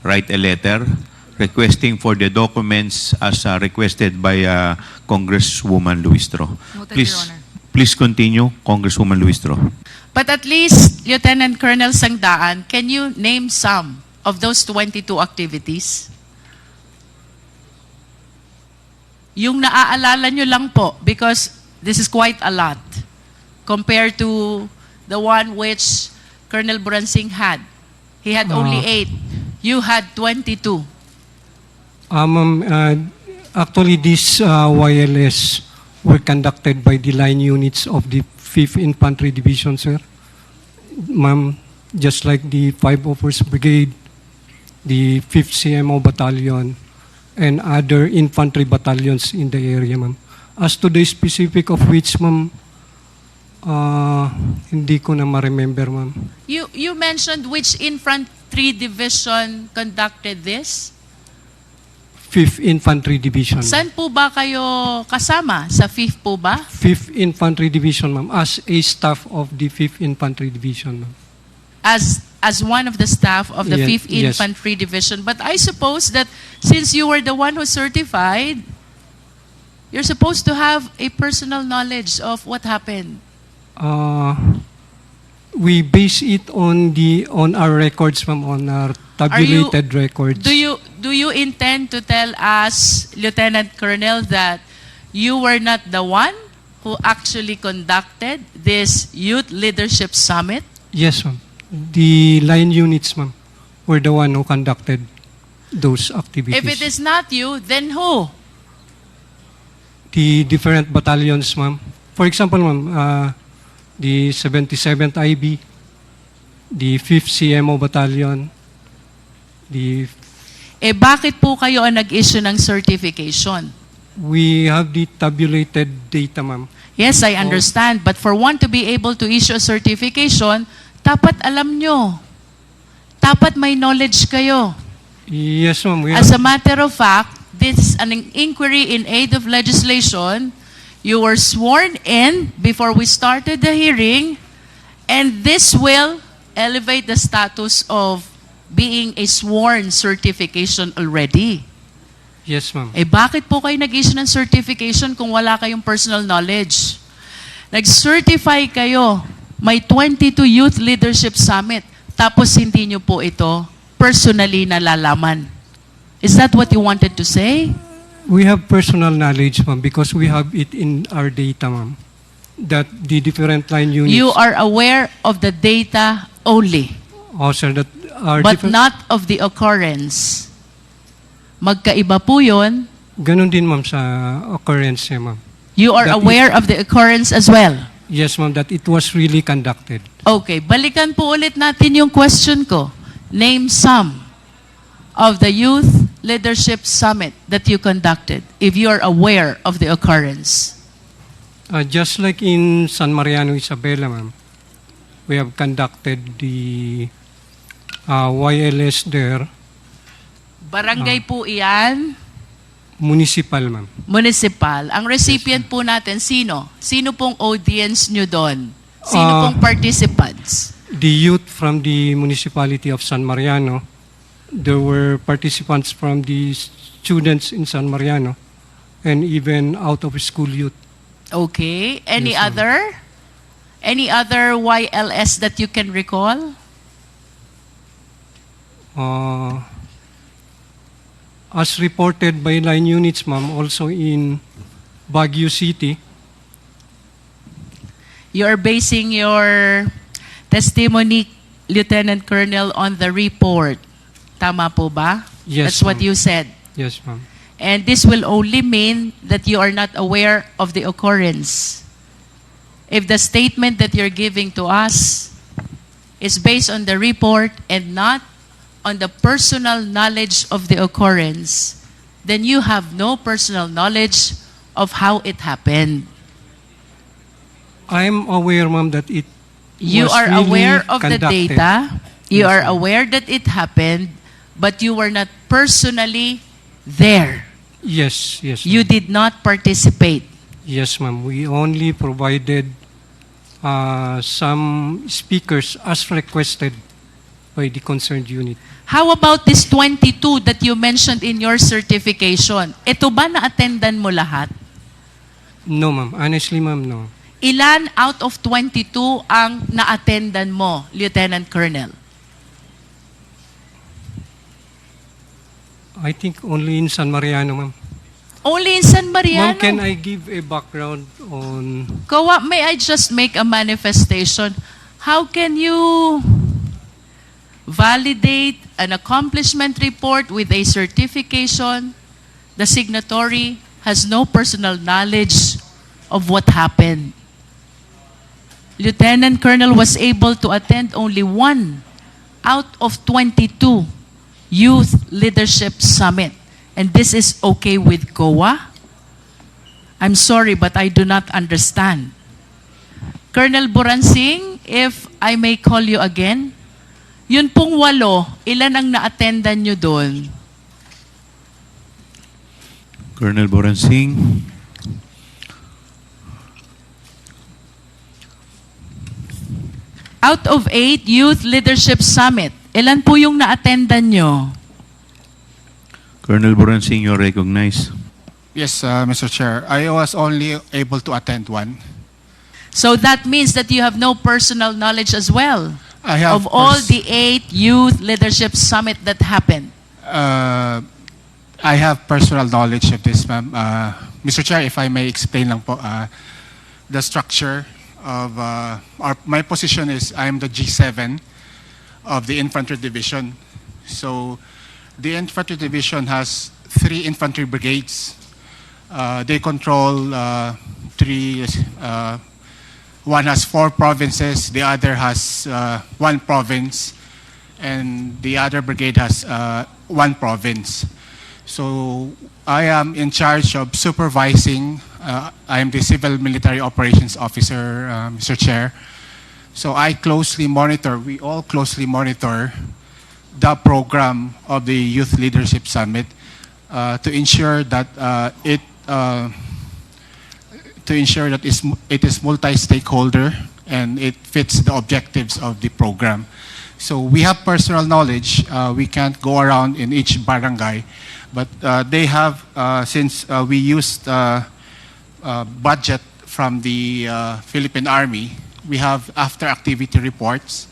write a letter requesting for the documents as requested by Congresswoman Luistro. Noted, Please, Your Honor. please continue, Congresswoman Luistro. But at least, Lieutenant Colonel Sangdaan, can you name some of those 22 activities? Yung naaalala nyo lang po, because this is quite a lot compared to the one which Colonel Buransing had. He had only 8. You had 22. Ma'am, actually, these YLS were conducted by the line units of the 5th Infantry Division, sir. Ma'am, just like the 501st Brigade, the 5th CMO Battalion, and other infantry battalions in the area, ma'am. As to the specific of which, ma'am, hindi ko na ma-remember, ma'am. You mentioned which infantry division conducted this? 5th Infantry Division. Saan po ba kayo kasama? Sa 5th po ba? 5th Infantry Division, ma'am, as a staff of the 5th Infantry Division, ma'am. As one of the staff of the Yes, 5th yes. Infantry Division. But I suppose that since you were the one who certified, you're supposed to have a personal knowledge of what happened. We base it on our records, ma'am, on our tabulated records. Do you intend to tell us, Lieutenant Colonel, that you were not the one who actually conducted this Youth Leadership Summit? Yes, ma'am. The line units, ma'am, were the one who conducted those activities. If it is not you, then who? The different battalions, ma'am. For example, ma'am, the 77th IB, the 5th CMO Battalion, Bakit po kayo ang nag-issue ng certification? we have the tabulated data, ma'am. Yes, I understand. But for one to be able to issue a certification, dapat alam nyo. Dapat may knowledge kayo. Yes, ma'am. As a matter of fact, this is an inquiry in aid of legislation. You were sworn in before we started the hearing, and this will elevate the status of being a sworn certification already. Yes, ma'am. Bakit po kayo nag-issue ng certification kung wala kayong personal knowledge? Nag-certify kayo, may 22 Youth Leadership Summit, tapos hindi nyo po ito personally nalalaman. Is that what you wanted to say? We have personal knowledge, ma'am, because we have it in our data, ma'am, that the different line units... You are aware of the data only, Oh, sir, that are but different... not of the occurrence. Magkaiba po yun. Ganon din, ma'am, sa occurrence niya, ma'am. You are That aware of the occurrence as well. Yes, ma'am, that it was really conducted. Okay, balikan po ulit natin yung question ko. Name some of the Youth Leadership Summit that you conducted, if you are aware of the occurrence. Just like in San Mariano, Isabela, ma'am, we have conducted the YLS there, Barangay po iyan, municipal, ma'am. municipal. Ang recipient po natin, sino? Sino pong audience nyo doon? Sino pong participants? The youth from the municipality of San Mariano, there were participants from the students in San Mariano, and even out-of-school youth. Okay. Any Yes, ma'am. other? Any other YLS that you can recall? As reported by line units, ma'am, also in Baguio City. You are basing your testimony, Lieutenant Colonel, on the report. Tama po ba? Yes, That's what ma'am. you said. Yes, ma'am. And this will only mean that you are not aware of the occurrence. If the statement that you're giving to us is based on the report and not on the personal knowledge of the occurrence, then you have no personal knowledge of how it happened. I'm aware, ma'am, that it You was are really aware of the conducted. data, you Yes, are ma'am. aware that it happened, but you were not personally there. Yes, yes. You ma'am. did not participate. Yes, ma'am. We only provided some speakers as requested by the concerned unit. How about this 22 that you mentioned in your certification? Ito ba na-attendan mo lahat? No, ma'am. Honestly, ma'am, no. Ilan out of 22 ang na-attendan mo, Lieutenant Colonel? I think only in San Mariano, ma'am. Only in San Mariano? Ma'am, can I give a background on... Kawa, may I just make a manifestation? How can you validate an accomplishment report with a certification? The signatory has no personal knowledge of what happened. Lieutenant Colonel was able to attend only 1 out of 22 Youth Leadership Summit. And this is okay with COA? I'm sorry, but I do not understand. Colonel Buransing, if I may call you again, yun pong 8, ilan ang na-attendan nyo doon? Colonel Boransing. Out of 8 Youth Leadership Summit, ilan po yung na-attendan nyo? Colonel Boransing, you're recognized. Yes, Mr. Chair. I was only able to attend one. So that means that you have no personal knowledge as well I have of all the 8 Youth Leadership Summit that happened. I have personal knowledge of this, ma'am. Mr. Chair, if I may explain lang po, the structure of my position is I am the G7 of the Infantry Division. So the Infantry Division has 3 infantry brigades. They control 3, one has 4 provinces, the other has 1 province, and the other brigade has 1 province. So I am in charge of supervising. I am the Civil Military Operations Officer, Mr. Chair. So I closely monitor, we all closely monitor the program of the Youth Leadership Summit to ensure that it is multi-stakeholder and it fits the objectives of the program. So we have personal knowledge. We can't go around in each barangay, but they have, since we used budget from the Philippine Army, we have after-activity reports,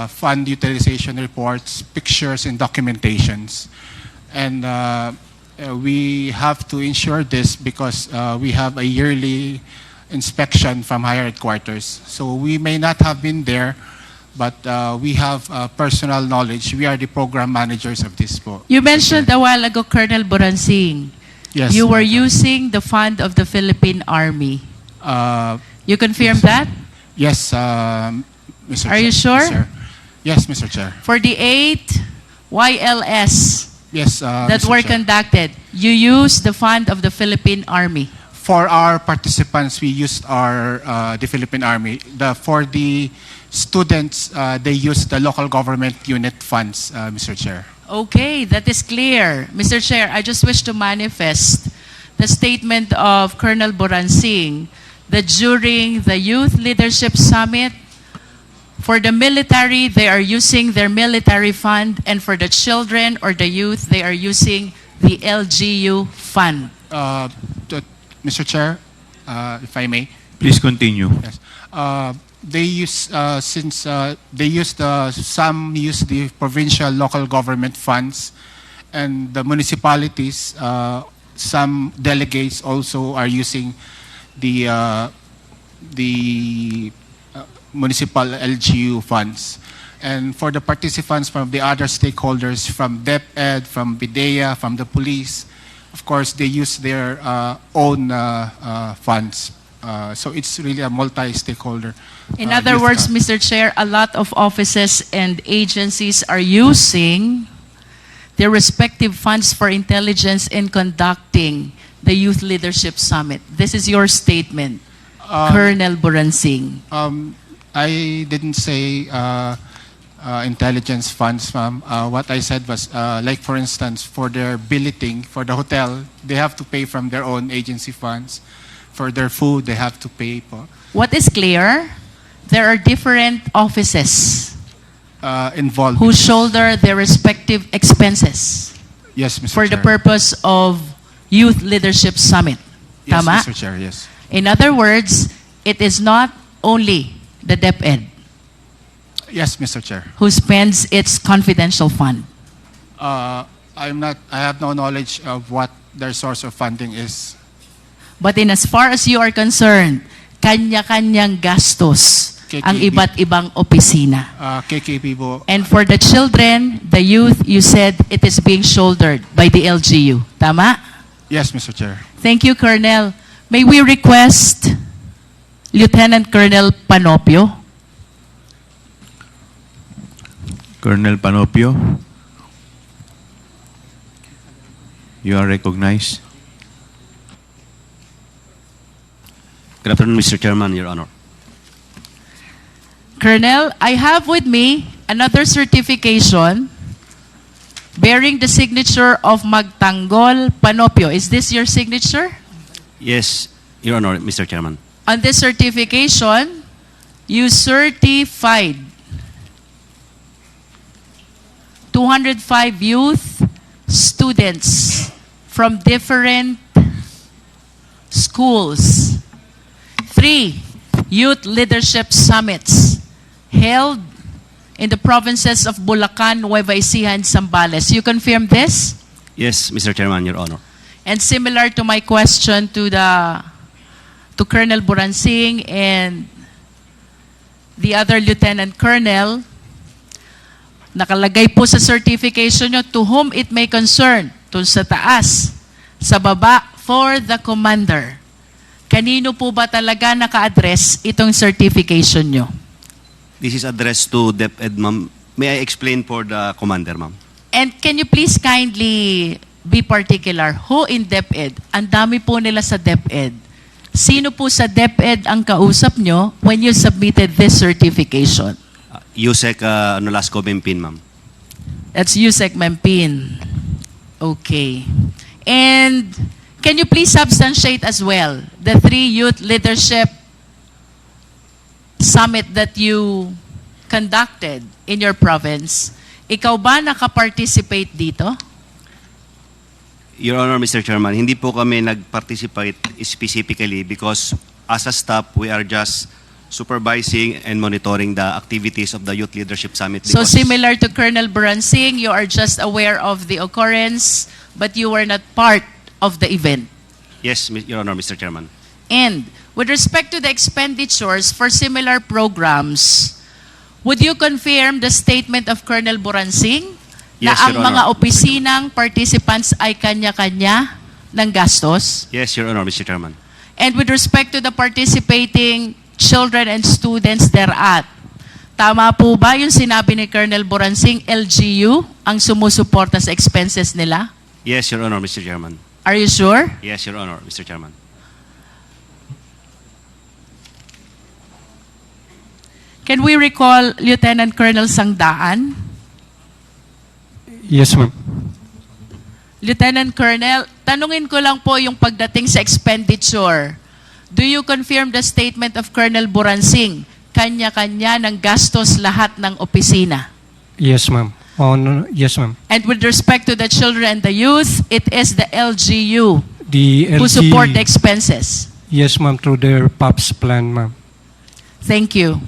fund utilization reports, pictures, and documentations. And we have to ensure this because we have a yearly inspection from higher headquarters. So we may not have been there, but we have personal knowledge. We are the program managers of this book. You mentioned a while ago, Colonel Boransing, Yes. you were Madam. using the fund of the Philippine Army. Uh, You confirm Yes. that? yes, Mr. Are you Chair. sure? Yes, sir. Yes, Mr. Chair. For the 8 YLS Yes, that Mr. were Chair. conducted, you used the fund of the Philippine Army. For our participants, we used the Philippine Army. For the students, they used the local government unit funds, Mr. Chair. Okay, that is clear. Mr. Chair, I just wish to manifest the statement of Colonel Boransing that during the Youth Leadership Summit, for the military, they are using their military fund, and for the children or the youth, they are using the LGU fund. Mr. Chair, if I may. Please continue. Yes. They use some use the provincial local government funds, and the municipalities. Some delegates also are using the the municipal LGU funds. And for the participants from the other stakeholders, from DepEd, from BIDEA, from the police, of course, they use their own funds. So it's really a multi-stakeholder. In other youth words, fund. Mr. Chair, a lot of offices and agencies are using their respective funds for intelligence in conducting the Youth Leadership Summit. This is your statement, Colonel Buransing. I didn't say intelligence funds, ma'am. What I said was, like for instance, for their billeting for the hotel, they have to pay from their own agency funds. For their food, they have to pay po. What is clear, there are different offices Involved. who shoulder their respective expenses Yes, Mr. for the Chair. purpose of Youth Leadership Summit. Yes, Tama? Mr. Chair, yes. In other words, it is not only the DepEd Yes, Mr. Chair. who spends its confidential fund. I have no knowledge of what their source of funding is. But in as far as you are concerned, kanya-kanyang gastos ang KKB. iba't ibang opisina. KKP po. And for the children, the youth, you said it is being shouldered by the LGU. Tama? Yes, Mr. Chair. Thank you, Colonel. May we request Lieutenant Colonel Panopio? Colonel Panopio, you are recognized. Good afternoon, Mr. Chairman, Your Honor. Colonel, I have with me another certification bearing the signature of Magtanggol Panopio. Is this your signature? Yes, Your Honor, Mr. Chairman. On this certification, you certified 205 youth students from different schools. 3 youth leadership summits held in the provinces of Bulacan, Nueva Ecija, and Zambales. You confirm this? Yes, Mr. Chairman, Your Honor. And similar to my question to Colonel Buransing and the other Lieutenant Colonel, nakalagay po sa certification nyo, to whom it may concern, to sa taas, sa baba, for the commander. Kanino po ba talaga naka-address itong certification nyo? This is addressed to DepEd, ma'am. May I explain for the commander, ma'am? And can you please kindly be particular, who in DepEd? Ang dami po nila sa DepEd. Sino po sa DepEd ang kausap nyo when you submitted this certification? Yusek Nolasco Bempin, ma'am. That's Yusek Mempin. Okay. And can you please substantiate as well the 3 youth leadership summit that you conducted in your province? Ikaw ba nakaparticipate dito? Your Honor, Mr. Chairman, hindi po kami nag-participate specifically because as a staff, we are just supervising and monitoring the activities of the Youth Leadership Summit. So because- similar to Colonel Buransing, you are just aware of the occurrence, but you were not part of the event. Yes, Your Honor, Mr. Chairman. And with respect to the expenditures for similar programs, would you confirm the statement of Colonel Buransing na Yes, ang Your mga Honor. opisinang participants ay kanya-kanya ng gastos? Yes, Your Honor, Mr. Chairman. And with respect to the participating children and students thereat, tama po ba yung sinabi ni Colonel Buransing, LGU ang sumusuporta sa expenses nila? Yes, Your Honor, Mr. Chairman. Are you sure? Yes, Your Honor, Mr. Chairman. Can we recall Lieutenant Colonel Sangdaan? Yes, ma'am. Lieutenant Colonel, tanungin ko lang po yung pagdating sa expenditure. Do you confirm the statement of Colonel Buransing? Kanya-kanya ng gastos lahat ng opisina. Yes, ma'am. Oh, no, yes, ma'am. And with respect to the children and the youth, it is the LGU The who LG, support the expenses. yes, ma'am, through their POPs plan, ma'am. Thank you.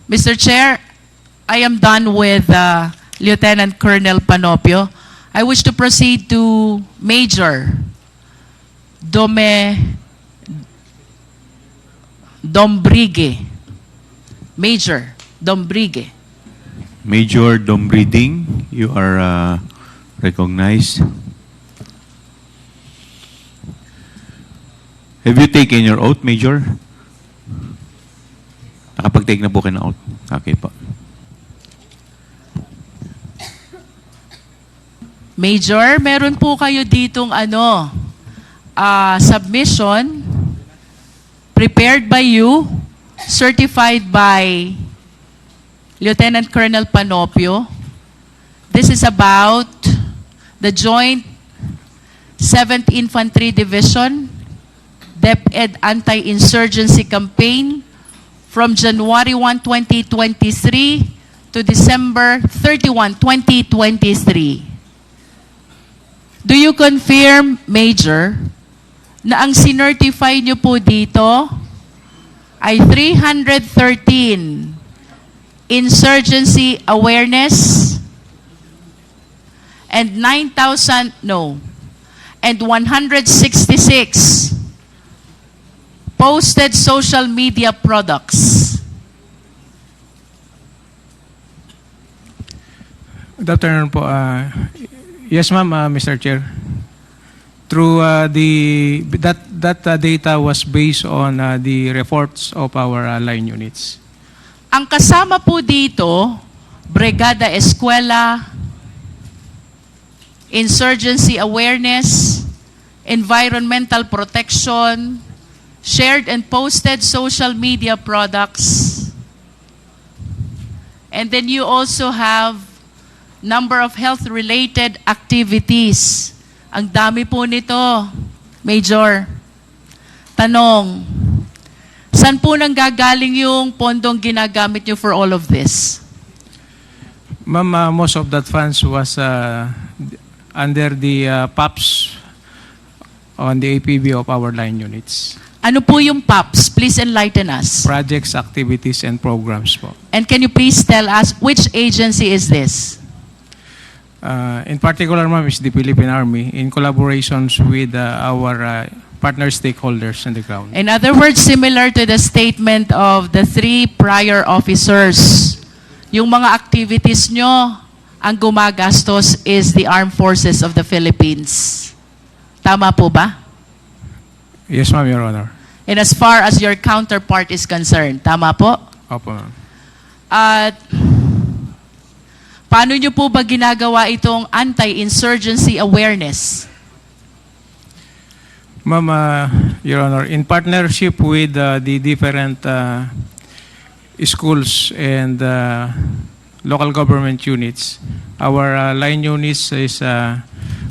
Mr. Chair, I am done with Lieutenant Colonel Panopio. I wish to proceed to Major Dombrigue. Major Dombrigue. Major Dombriding, you are recognized. Have you taken your oath, Major? Nakapag-take na po kayo ng oath. Okay po. Major, meron po kayo ditong submission prepared by you, certified by Lieutenant Colonel Panopio. This is about the Joint 7th Infantry Division DepEd Anti-Insurgency Campaign from January 1, 2023 to December 31, 2023. Do you confirm, Major, na ang sinertify niyo po dito ay 313 insurgency awareness and 166 posted social media products? Good afternoon po. Yes, ma'am, Mr. Chair. Through that data was based on the reports of our line units. Ang kasama po dito, Brigada Eskwela, insurgency awareness, environmental protection, shared and posted social media products. And then you also have number of health-related activities. Ang dami po nito, Major. Tanong, saan po nanggagaling yung pondong ginagamit nyo for all of this? Ma'am, most of that funds was under the PAPs on the APB of our line units. Ano po yung PAPS? Please enlighten us. Projects, activities, and programs po. And can you please tell us which agency is this? In particular, ma'am, is the Philippine Army in collaborations with our partner stakeholders on the ground. In other words, similar to the statement of the three prior officers, yung mga activities nyo, ang gumagastos is the Armed Forces of the Philippines. Tama po ba? Yes, ma'am, Your Honor. And as far as your counterpart is concerned, tama po? Opo, ma'am. At paano nyo po ba ginagawa itong anti-insurgency awareness? Ma'am, Your Honor, in partnership with the different schools and local government units, our line units is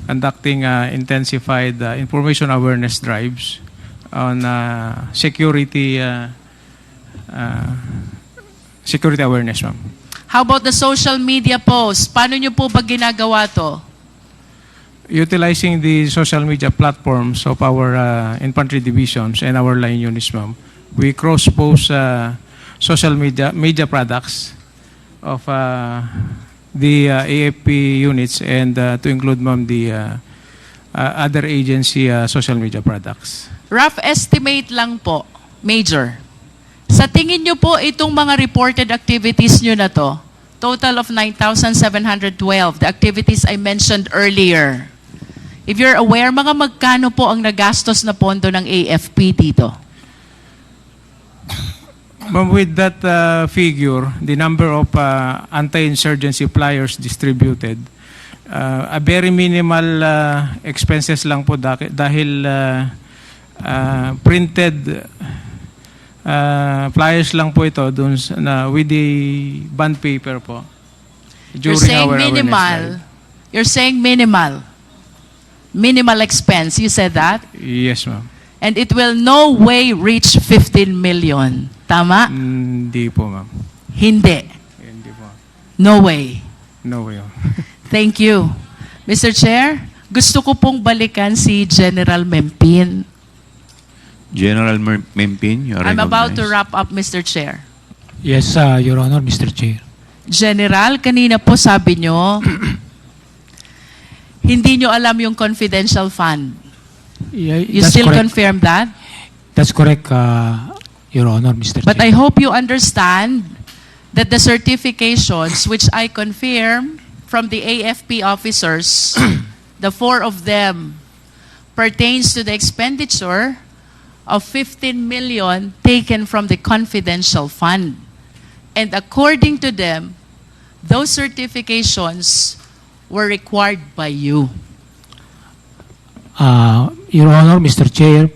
conducting intensified information awareness drives on security awareness, ma'am. How about the social media posts? Paano nyo po ba ginagawa to? Utilizing the social media platforms of our infantry divisions and our line units, ma'am, we cross-post social media products of the AFP units and to include, ma'am, the other agency social media products. Rough estimate lang po, Major. Sa tingin nyo po itong mga reported activities nyo na to, total of 9,712, the activities I mentioned earlier. If you're aware, mga magkano po ang nagastos na pondo ng AFP dito? Ma'am, with that figure, the number of anti-insurgency flyers distributed, a very minimal expenses lang po dahil printed flyers lang po ito dun with the bond paper po. You're saying minimal. You're saying minimal. Minimal expense. You said that? Yes, ma'am. And it will no way reach 15 million. Tama? Hindi po, ma'am. Hindi. Hindi po. No way. No way. Thank you. Mr. Chair, gusto ko pong balikan si General Mempin. General Mempin, you are I'm about to recognized. wrap up, Mr. Chair. Yes, Your Honor, Mr. Chair. General, kanina po sabi nyo, hindi nyo alam yung confidential fund. Yeah, You that's still correct. confirm that? That's correct, Your Honor, Mr. But Chair. I hope you understand that the certifications which I confirm from the AFP officers, the 4 of them, pertains to the expenditure of 15 million taken from the confidential fund. And according to them, those certifications were required by you. Your Honor, Mr. Chair,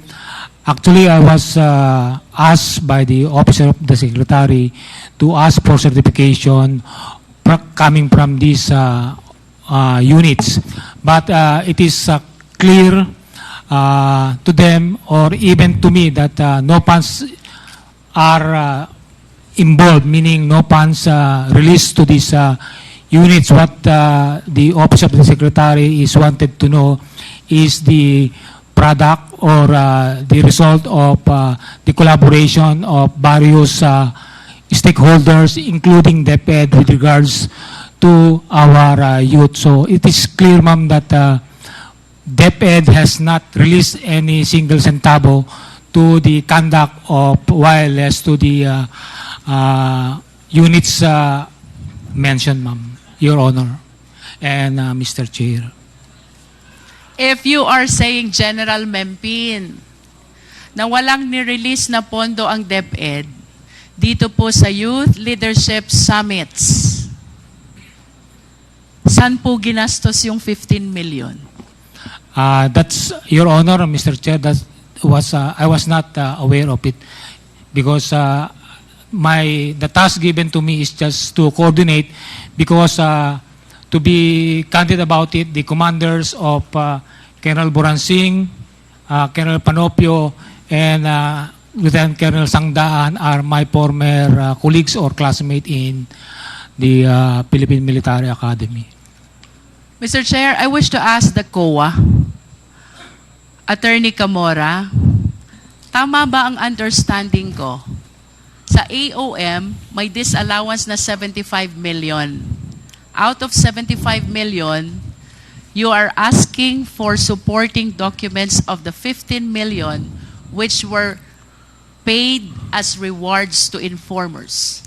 actually I was asked by the officer of the Secretary to ask for certification coming from these units. But it is clear to them or even to me that no funds are involved, meaning no funds released to these units. What the Office of the Secretary is wanted to know is the product or the result of the collaboration of various stakeholders, including DepEd, with regards to our youth. So it is clear, ma'am, that DepEd has not released any single centavo to the conduct of wireless to the units mentioned, ma'am, Your Honor, and Mr. Chair. If you are saying, General Mempin, na walang nirelease na pondo ang DepEd dito po sa Youth Leadership Summits, saan po ginastos yung 15 million? That's, Your Honor, Mr. Chair, that was, I was not aware of it because the task given to me is just to coordinate because to be candid about it, the commanders of Colonel Buransing, Colonel Panopio, and Lieutenant Colonel Sangdaan are my former colleagues or classmates in the Philippine Military Academy. Mr. Chair, I wish to ask the COA, Attorney Camora, tama ba ang understanding ko? Sa AOM, may disallowance na 75 million. Out of 75 million, you are asking for supporting documents of the 15 million which were paid as rewards to informers.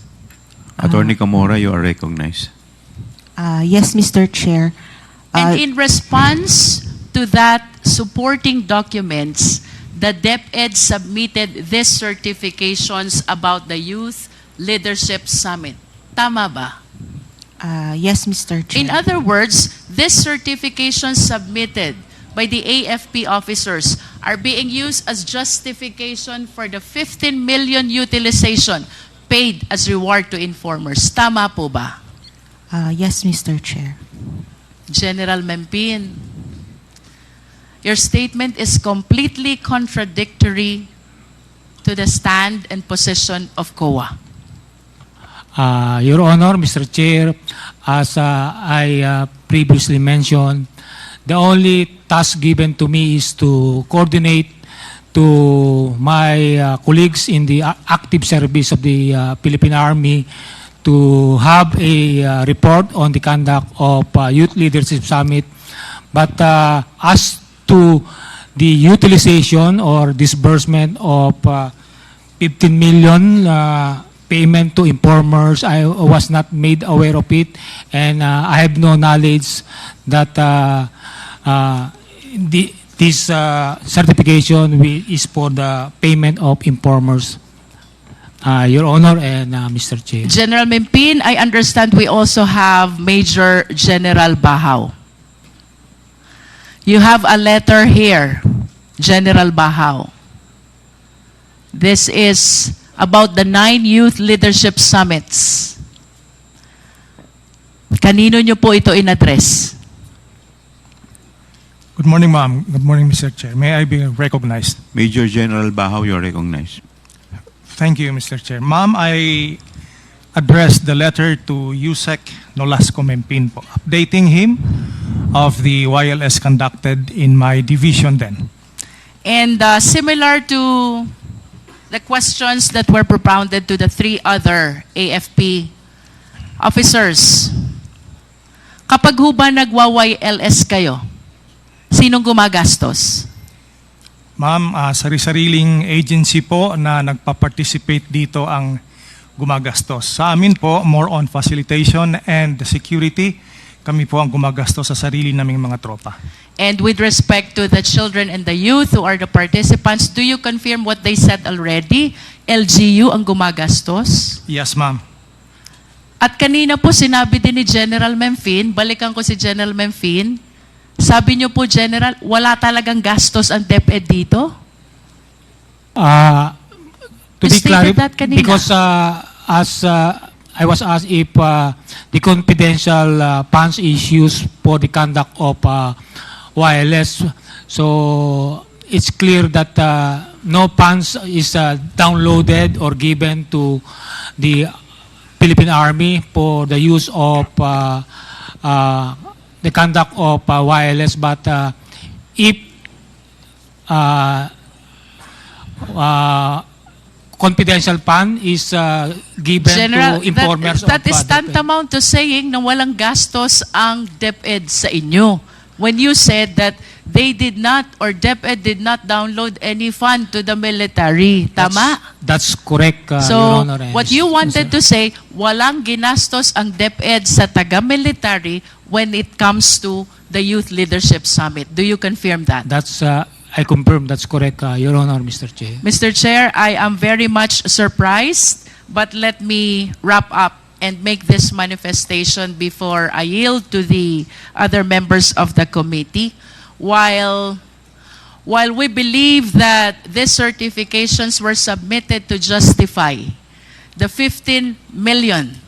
Attorney Camora, you are recognized. Yes, Mr. Chair. And in response to that supporting documents, the DepEd submitted these certifications about the Youth Leadership Summit. Tama ba? Yes, Mr. Chair. In other words, these certifications submitted by the AFP officers are being used as justification for the 15 million utilization paid as reward to informers. Tama po ba? Yes, Mr. Chair. General Mempin, your statement is completely contradictory to the stand and position of COA. Your Honor, Mr. Chair, as I previously mentioned, the only task given to me is to coordinate to my colleagues in the active service of the Philippine Army to have a report on the conduct of Youth Leadership Summit. But as to the utilization or disbursement of 15 million payment to informers, I was not made aware of it, and I have no knowledge that this certification is for the payment of informers. Your Honor and Mr. Chair. General Mempin, I understand we also have Major General Bahaw. You have a letter here, General Bahaw. This is about the 9 Youth Leadership Summits. Kanino nyo po ito in-address? Good morning, ma'am. Good morning, Mr. Chair. May I be recognized? Major General Bahaw, you are recognized. Thank you, Mr. Chair. Ma'am, I addressed the letter to Yusek Nolasco Mempin po, updating him of the YLS conducted in my division then. And similar to the questions that were propounded to the 3 other AFP officers, kapag ho ba nagwa-YLS kayo, sinong gumagastos? Ma'am, sari-sariling agency po na nagpa-participate dito ang gumagastos. Sa amin po, more on facilitation and security. Kami po ang gumagastos sa sarili naming mga tropa. And with respect to the children and the youth who are the participants, do you confirm what they said already? LGU ang gumagastos? Yes, ma'am. At kanina po sinabi din ni General Memphine, balikan ko si General Memphine, sabi niyo po, General, wala talagang gastos ang DepEd dito? To You be stated clear, that kanina. because as I was asked if the confidential funds is used for the conduct of wireless, so it's clear that no funds is downloaded or given to the Philippine Army for the use of the conduct of wireless, but if confidential fund is given General, to informers that of is DepEd. tantamount to saying na walang gastos ang DepEd sa inyo. When you said that they did not or DepEd did not download any fund to the military. Tama? That's correct, Your So, Honor. and what you wanted Mr. to say, walang ginastos ang DepEd sa taga-military when it comes to the Youth Leadership Summit. Do you confirm that? That's, I confirm that's correct, Your Honor, Mr. Chair. Mr. Chair, I am very much surprised, but let me wrap up and make this manifestation before I yield to the other members of the committee. While we believe that these certifications were submitted to justify the 15 million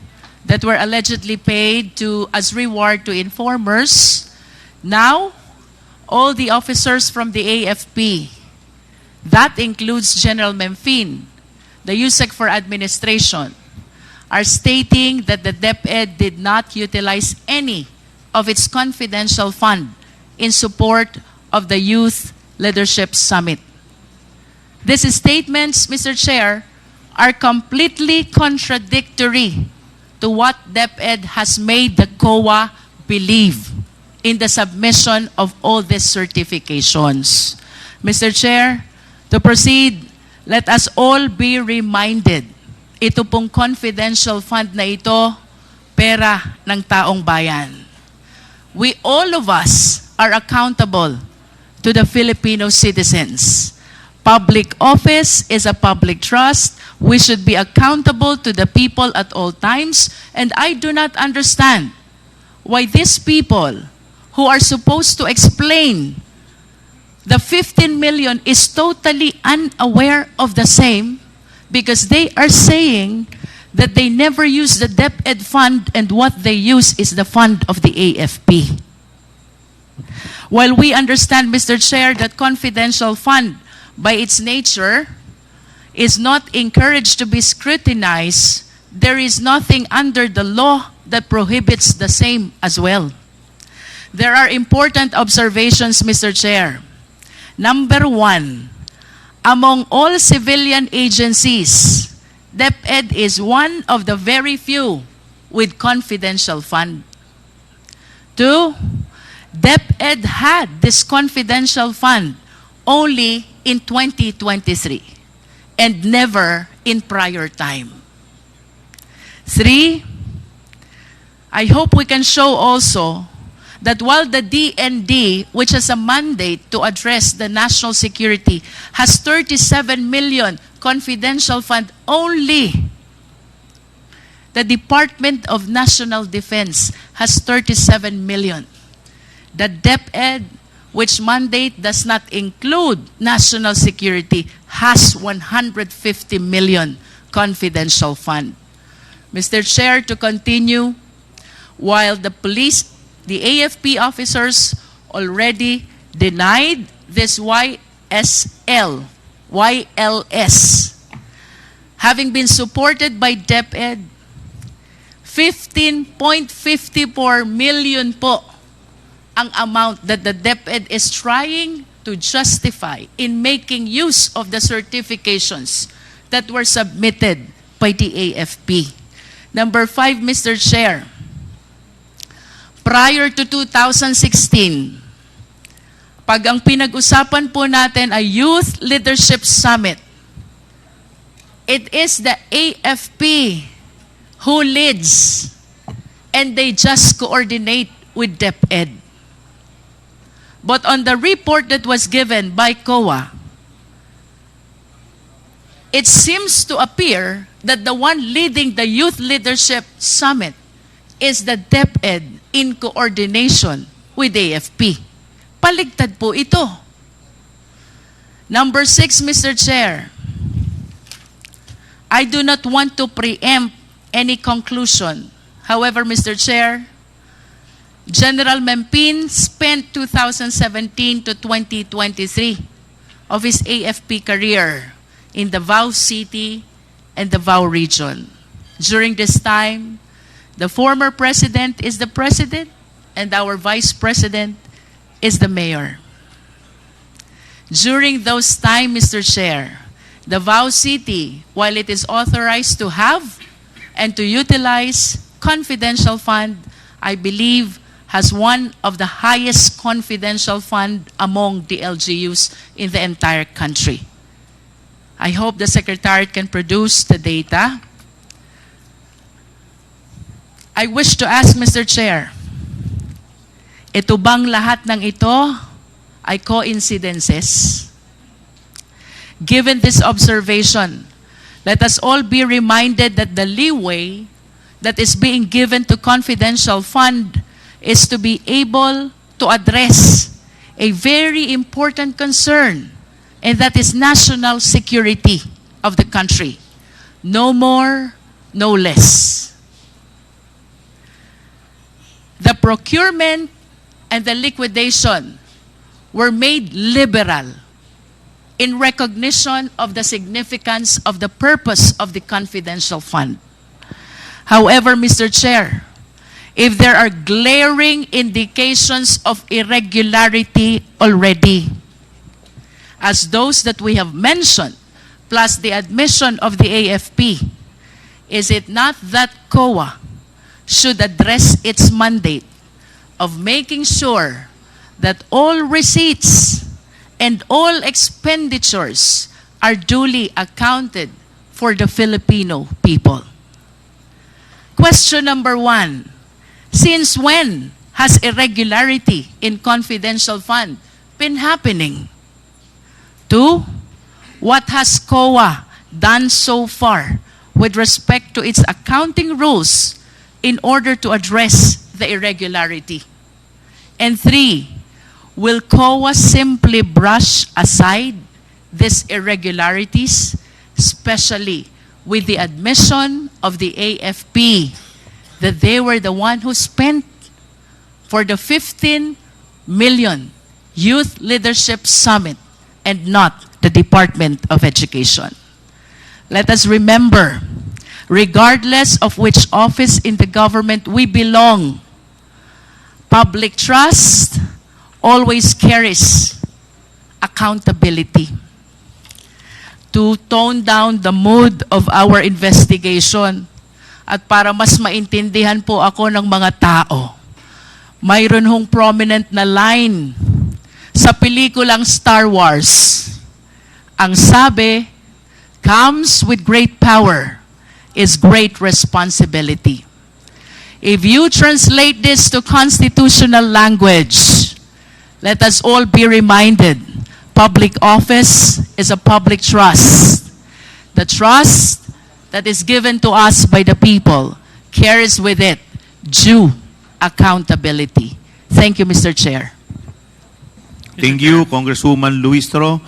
that were allegedly paid as reward to informers, now all the officers from the AFP, that includes General Memphine, the USEC for Administration, are stating that the DepEd did not utilize any of its confidential fund in support of the Youth Leadership Summit. These statements, Mr. Chair, are completely contradictory to what DepEd has made the COA believe in the submission of all these certifications. Mr. Chair, to proceed, let us all be reminded, ito pong confidential fund na ito, pera ng taong bayan. We, all of us, are accountable to the Filipino citizens. Public office is a public trust. We should be accountable to the people at all times. And I do not understand why these people who are supposed to explain the 15 million is totally unaware of the same, because they are saying that they never use the DepEd fund and what they use is the fund of the AFP. While we understand, Mr. Chair, that confidential fund by its nature is not encouraged to be scrutinized, there is nothing under the law that prohibits the same as well. There are important observations, Mr. Chair. Number one, among all civilian agencies, DepEd is one of the very few with confidential fund. Two, DepEd had this confidential fund only in 2023 and never in prior time. Three, I hope we can show also that while the DND, which has a mandate to address the national security, has 37 million confidential fund only, the Department of National Defense has 37 million. The DepEd, which mandate does not include national security, has 150 million confidential fund. Mr. Chair, to continue, while the police, the AFP officers already denied this YLS, having been supported by DepEd, 15.54 million po ang amount that the DepEd is trying to justify in making use of the certifications that were submitted by the AFP. Number 5, Mr. Chair, prior to 2016, pag ang pinag-usapan po natin ay Youth Leadership Summit, it is the AFP who leads and they just coordinate with DepEd. But on the report that was given by COA, it seems to appear that the one leading the Youth Leadership Summit is the DepEd in coordination with AFP. Paligtad po ito. Number 6, Mr. Chair. I do not want to preempt any conclusion. However, Mr. Chair, General Mempin spent 2017 to 2023 of his AFP career in Davao City and Davao Region. During this time, the former president is the president and our vice president is the mayor. During those time, Mr. Chair, Davao City, while it is authorized to have and to utilize confidential fund, I believe has one of the highest confidential fund among the LGUs in the entire country. I hope the Secretariat can produce the data. I wish to ask Mr. Chair, ito bang lahat ng ito ay coincidences? Given this observation, let us all be reminded that the leeway that is being given to confidential fund is to be able to address a very important concern, and that is national security of the country. No more, no less. The procurement and the liquidation were made liberal in recognition of the significance of the purpose of the confidential fund. However, Mr. Chair, if there are glaring indications of irregularity already, as those that we have mentioned, plus the admission of the AFP, is it not that COA should address its mandate of making sure that all receipts and all expenditures are duly accounted for the Filipino people? Question number 1, since when has irregularity in confidential fund been happening? 2, what has COA done so far with respect to its accounting rules in order to address the irregularity? And 3, will COA simply brush aside these irregularities, especially with the admission of the AFP that they were the one who spent for the 15 million Youth Leadership Summit and not the Department of Education? Let us remember, regardless of which office in the government we belong, public trust always carries accountability. To tone down the mood of our investigation at para mas maintindihan po ako ng mga tao, mayroon hong prominent na line sa pelikulang Star Wars. Ang sabi, comes with great power is great responsibility. If you translate this to constitutional language, let us all be reminded, public office is a public trust. The trust that is given to us by the people carries with it due accountability. Thank you, Mr. Chair. Thank you, Congresswoman Luistro.